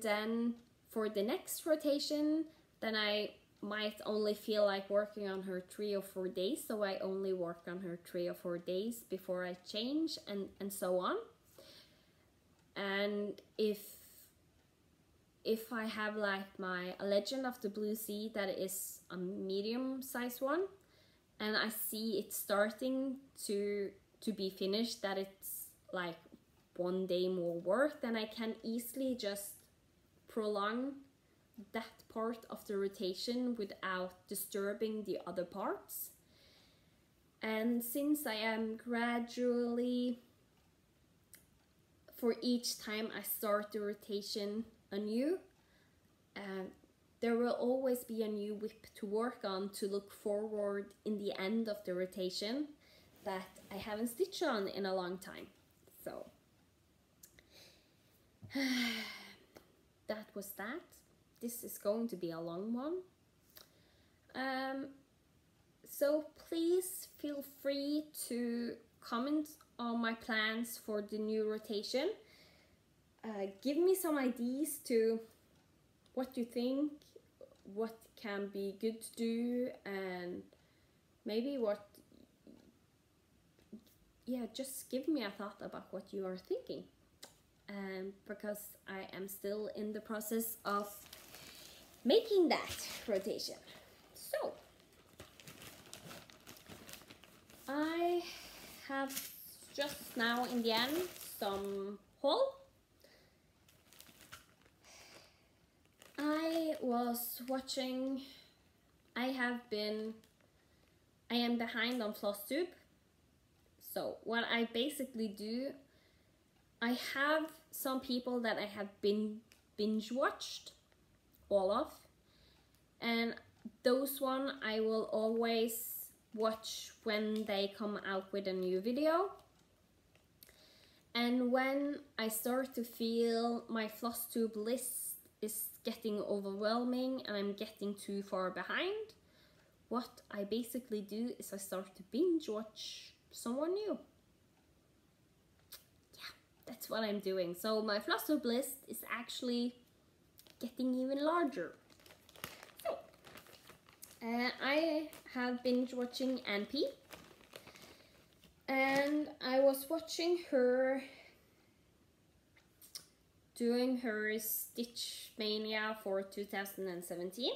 Speaker 1: then for the next rotation, then I might only feel like working on her 3 or 4 days, so I only work on her 3 or 4 days before I change, and so on. And if I have like my Legend of the Blue Sea that is a medium size one, and I see it starting to be finished, that it's like 1 day more work, then I can easily just prolong that part of the rotation without disturbing the other parts. And since I am gradually, for each time I start the rotation anew, there will always be a new whip to work on, to look forward in the end of the rotation that I haven't stitched on in a long time. So that was that. This is going to be a long one. So please feel free to comment on my plans for the new rotation. Give me some ideas to what you think, what can be good to do, and maybe what, yeah, just give me a thought about what you are thinking. Because I am still in the process of making that rotation. So I have just now in the end some haul. I was watching, I am behind on Flosstube. So what I basically do, I have some people that I have binge watched all of, and those one I will always watch when they come out with a new video. And when I start to feel my Flosstube list is getting overwhelming and I'm getting too far behind, what I basically do is I start to binge watch someone new. Yeah, that's what I'm doing. So my Flosstube list is actually getting even larger. So I have binge watching Anpie, and I was watching her doing her Stitch Mania for 2017,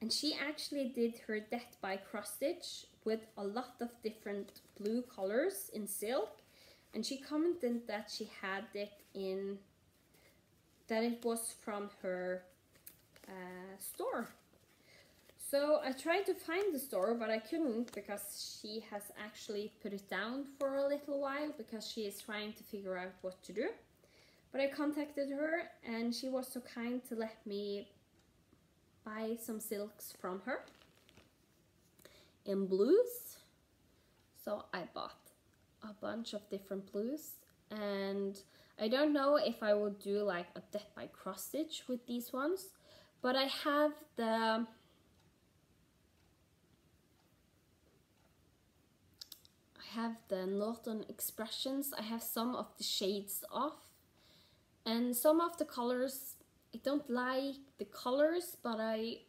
Speaker 1: and she actually did her Death by Cross Stitch with a lot of different blue colors in silk, and she commented that she had it in, that it was from her store. So I tried to find the store, but I couldn't because she has actually put it down for a little while because she is trying to figure out what to do. But I contacted her and she was so kind to let me buy some silks from her in blues. So I bought a bunch of different blues, and I don't know if I will do like a Death by Cross Stitch with these ones, but I have the Northern Expressions. I have some of the shades off, and some of the colors, I don't like the colors, but I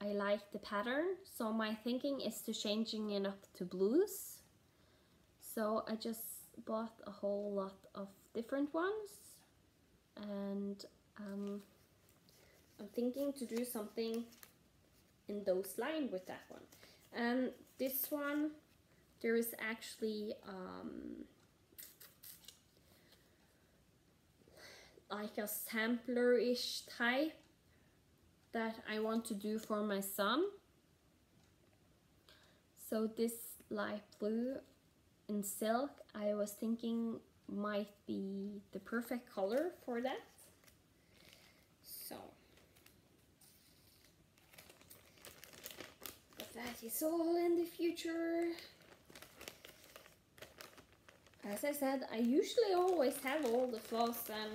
Speaker 1: like the pattern. So my thinking is to changing it up to blues. So I just bought a whole lot of different ones, and I'm thinking to do something in those lines with that one. And this one, there is actually like a sampler-ish type that I want to do for my son. So this light blue in silk, I was thinking might be the perfect color for that. So, but that is all in the future. As I said, I usually always have all the floss and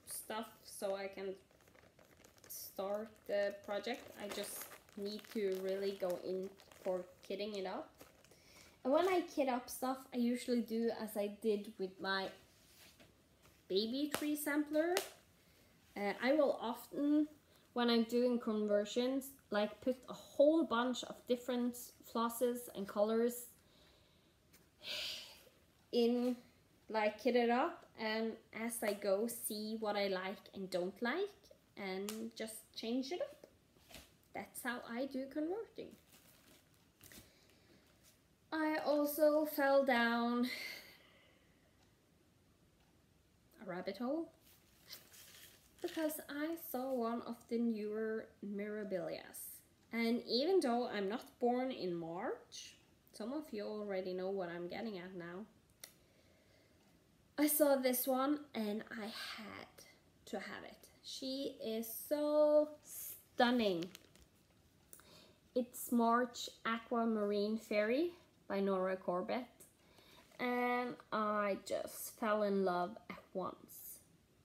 Speaker 1: stuff so I can start the project. I just need to really go in for kitting it up. And when I kit up stuff, I usually do as I did with my baby tree sampler. I will often, when I'm doing conversions, like put a whole bunch of different flosses and colors in, like kit it up, and as I go see what I like and don't like and just change it up. That's how I do converting. I also fell down a rabbit hole because I saw one of the newer Mirabilias, and even though I'm not born in March, some of you already know what I'm getting at now, I saw this one and I had to have it. She is so stunning. It's March Aquamarine Fairy by Nora Corbett, and I just fell in love at once.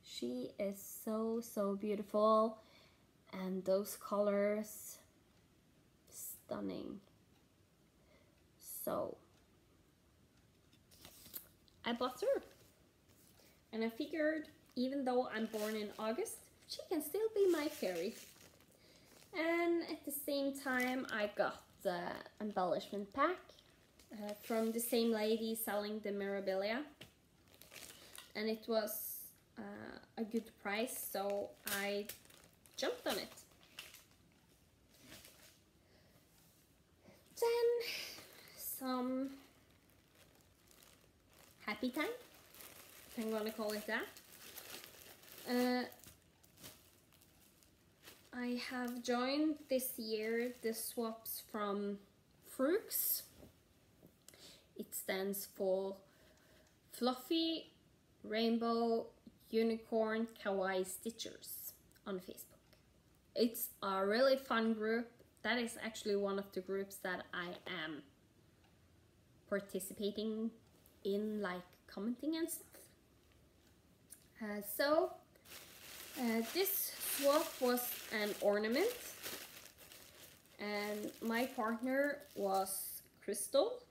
Speaker 1: She is so beautiful, and those colors, stunning. So I bought her, and I figured even though I'm born in August, she can still be my fairy. And at the same time, I got the embellishment pack from the same lady selling the Mirabilia, and it was a good price, so I jumped on it. Then some happy time, I'm gonna call it that. I have joined this year the swaps from Fruks. It stands for Fluffy Rainbow Unicorn Kawaii Stitchers on Facebook. It's a really fun group. That is actually one of the groups that I am participating in, like commenting and stuff. This swap was an ornament, and my partner was Crystal.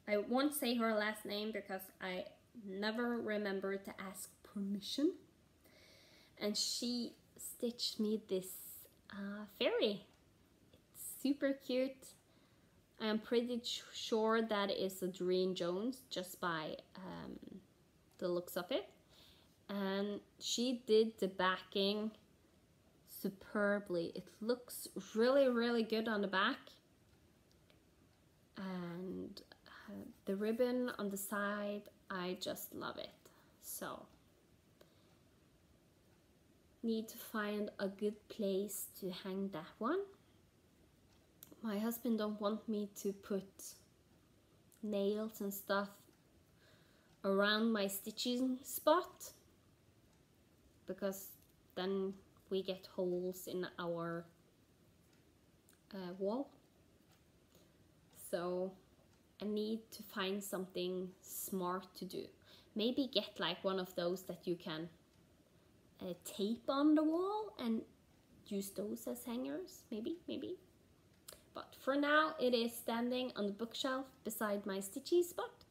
Speaker 1: I won't say her last name because I never remember to ask permission. And she stitched me this fairy. It's super cute. I'm pretty sure that is a Doreen Jones just by the looks of it. And she did the backing superbly. It looks really, really good on the back. And the ribbon on the side, I just love it. So, need to find a good place to hang that one. My husband don't want me to put nails and stuff around my stitching spot, because then we get holes in our wall. So I need to find something smart to do. Maybe get like one of those that you can tape on the wall and use those as hangers, maybe. But for now it is standing on the bookshelf beside my stitchy spot,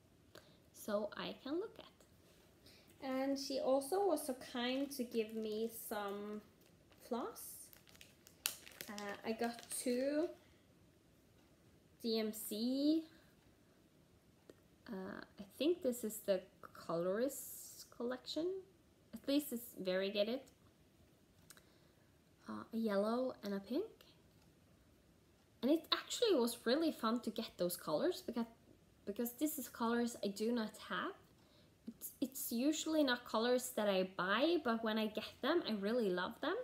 Speaker 1: so I can look at. And she also was so kind to give me some floss. I got 2 DMC. I think this is the colorist collection. At least it's variegated. A yellow and a pink. And it actually was really fun to get those colors because this is colors I do not have. It's usually not colors that I buy, but when I get them, I really love them.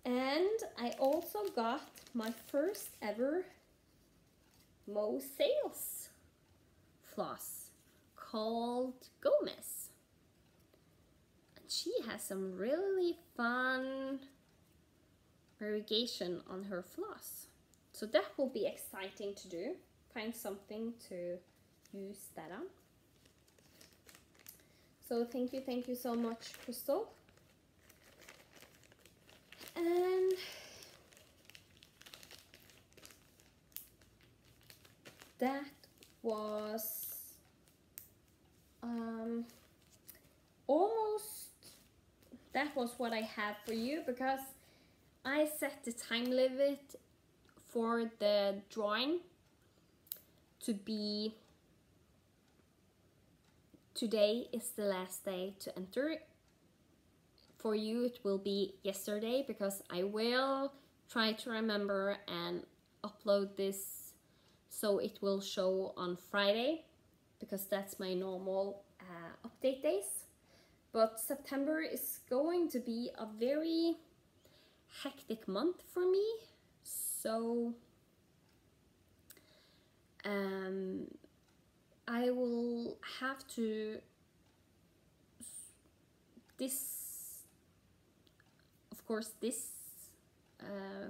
Speaker 1: And I also got my first ever Mo Sales floss called Gomez. And she has some really fun variegation on her floss. So that will be exciting to do. Find something to use that on. So thank you so much, Crystal. And that was what I had for you, because I set the time limit for the drawing to be today is the last day to enter. For you it will be yesterday, because I will try to remember and upload this so it will show on Friday, because that's my normal update days. But September is going to be a very hectic month for me, so I will have to this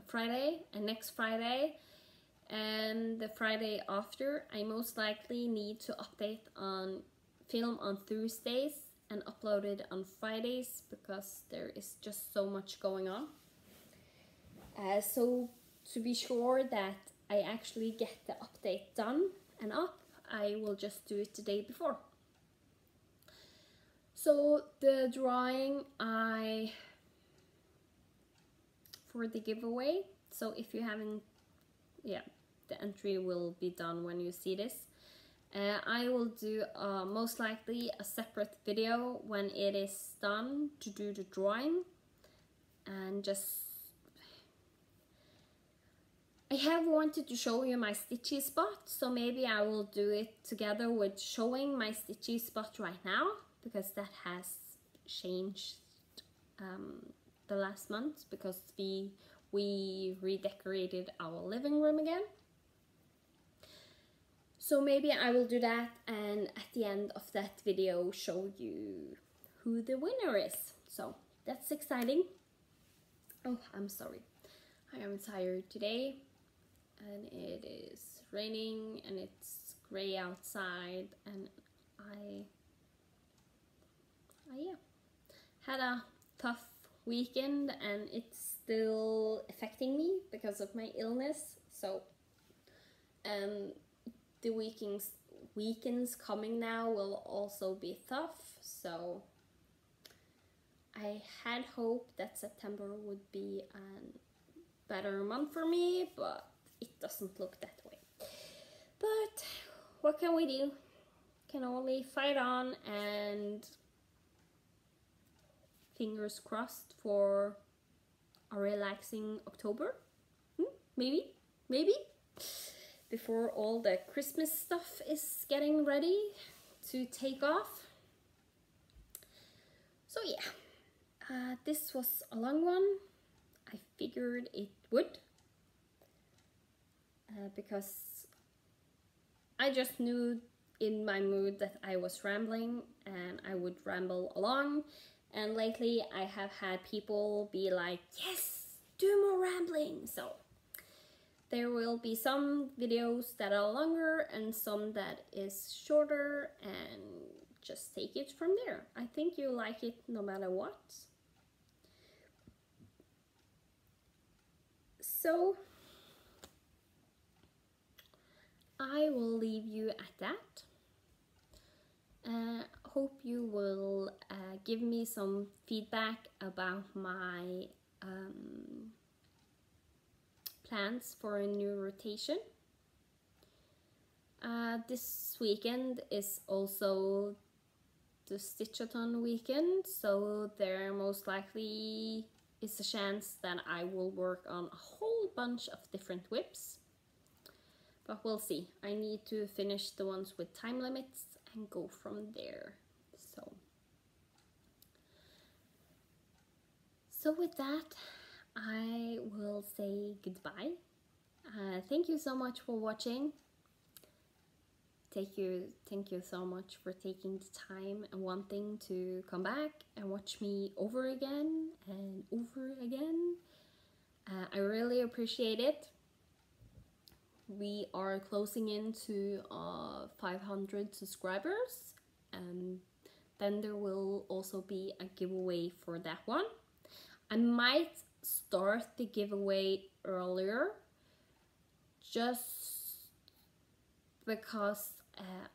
Speaker 1: Friday and next Friday and the Friday after, I most likely need to film on Thursdays and upload it on Fridays, because there is just so much going on. So to be sure that I actually get the update done and up, I will just do it the day before. So the drawing for the giveaway, so if you haven't, the entry will be done when you see this. I will do most likely a separate video when it is done to do the drawing, and I have wanted to show you my stitchy spot, so maybe I will do it together with showing my stitchy spot right now, because that has changed the last month, because we redecorated our living room again. So maybe I will do that, and at the end of that video show you who the winner is. So that's exciting. Oh, I'm sorry. I am tired today, and it is raining and it's gray outside, and I had a tough weekend, and it's still affecting me because of my illness. So the weekends coming now will also be tough. So I had hoped that September would be a better month for me, but it doesn't look that way. But what can we do? Can only fight on, and fingers crossed for a relaxing October. Maybe before all the Christmas stuff is getting ready to take off. So yeah, this was a long one. I figured it would, because I just knew in my mood that I was rambling and I would ramble along. And lately I have had people be like, yes, do more rambling. So there will be some videos that are longer and some that is shorter, and just take it from there. I think you like it no matter what. So I will leave you at that. Hope you will give me some feedback about my plans for a new rotation. This weekend is also the Stitchathon weekend, so there most likely is a chance that I will work on a whole bunch of different whips. But we'll see. I need to finish the ones with time limits and go from there. So with that, I will say goodbye. Thank you so much for watching. Thank you so much for taking the time and wanting to come back and watch me over again and over again. I really appreciate it. We are closing into 500 subscribers, and then there will also be a giveaway for that one. I might start the giveaway earlier, just because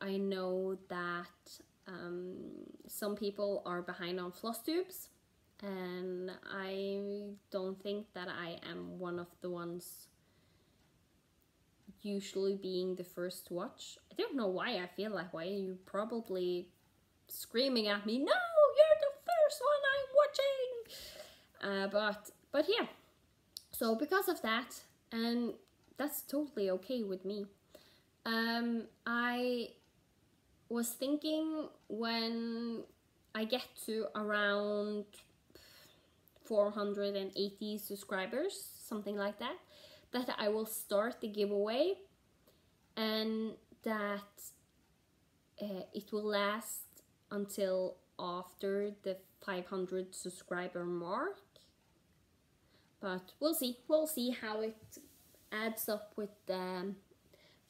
Speaker 1: I know that some people are behind on floss tubes, and I don't think that I am one of the ones usually being the first to watch. I don't know why I feel that way. You're probably screaming at me, no, you're the first one I'm watching. But yeah, so because of that, and that's totally okay with me, I was thinking when I get to around 480 subscribers, something like that, that I will start the giveaway, and that it will last until after the 500 subscriber mark. But we'll see how it adds up with the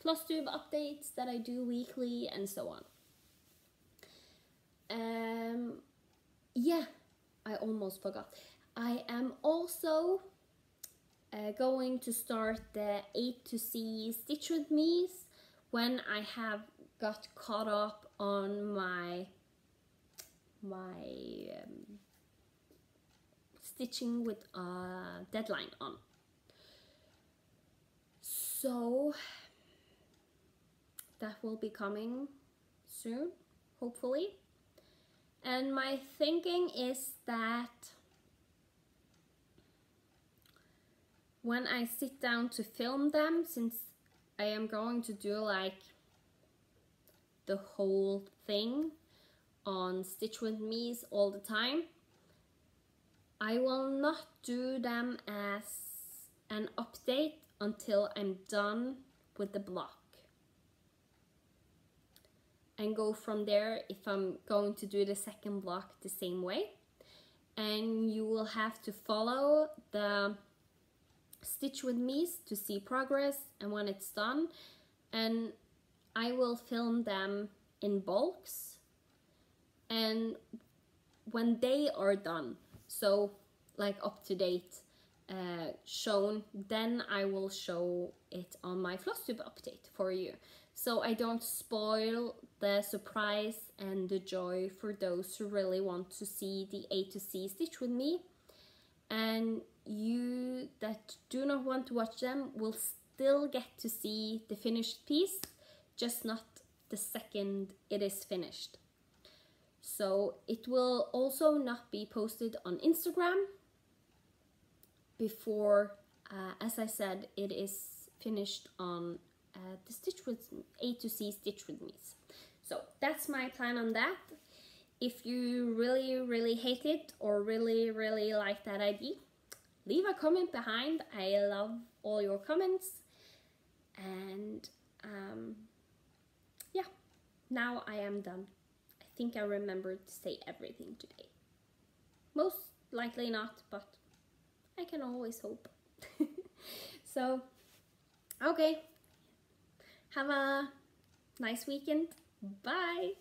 Speaker 1: Flosstube updates that I do weekly and so on. Yeah, I almost forgot. I am also going to start the A to C Stitch With Me's when I have got caught up on my stitching with a deadline on. So that will be coming soon, hopefully. And my thinking is that when I sit down to film them, since I am going to do like the whole thing on Stitch With Me's all the time, I will not do them as an update until I'm done with the block, and go from there if I'm going to do the second block the same way. And you will have to follow the Stitch With Me's to see progress and when it's done. And I will film them in bulks, and when they are done, so like up to date, shown, then I will show it on my Flosstube update for you, so I don't spoil the surprise and the joy for those who really want to see the A to C Stitch With Me. And you that do not want to watch them will still get to see the finished piece, just not the second it is finished. So it will also not be posted on Instagram before, as I said, it is finished on the Stitch with A to C Stitch with Me. So that's my plan on that. If you really hate it or really like that idea, leave a comment behind. I love all your comments. And yeah, now I am done. I think I remembered to say everything today. Most likely not, but I can always hope. So, okay. Have a nice weekend. Bye!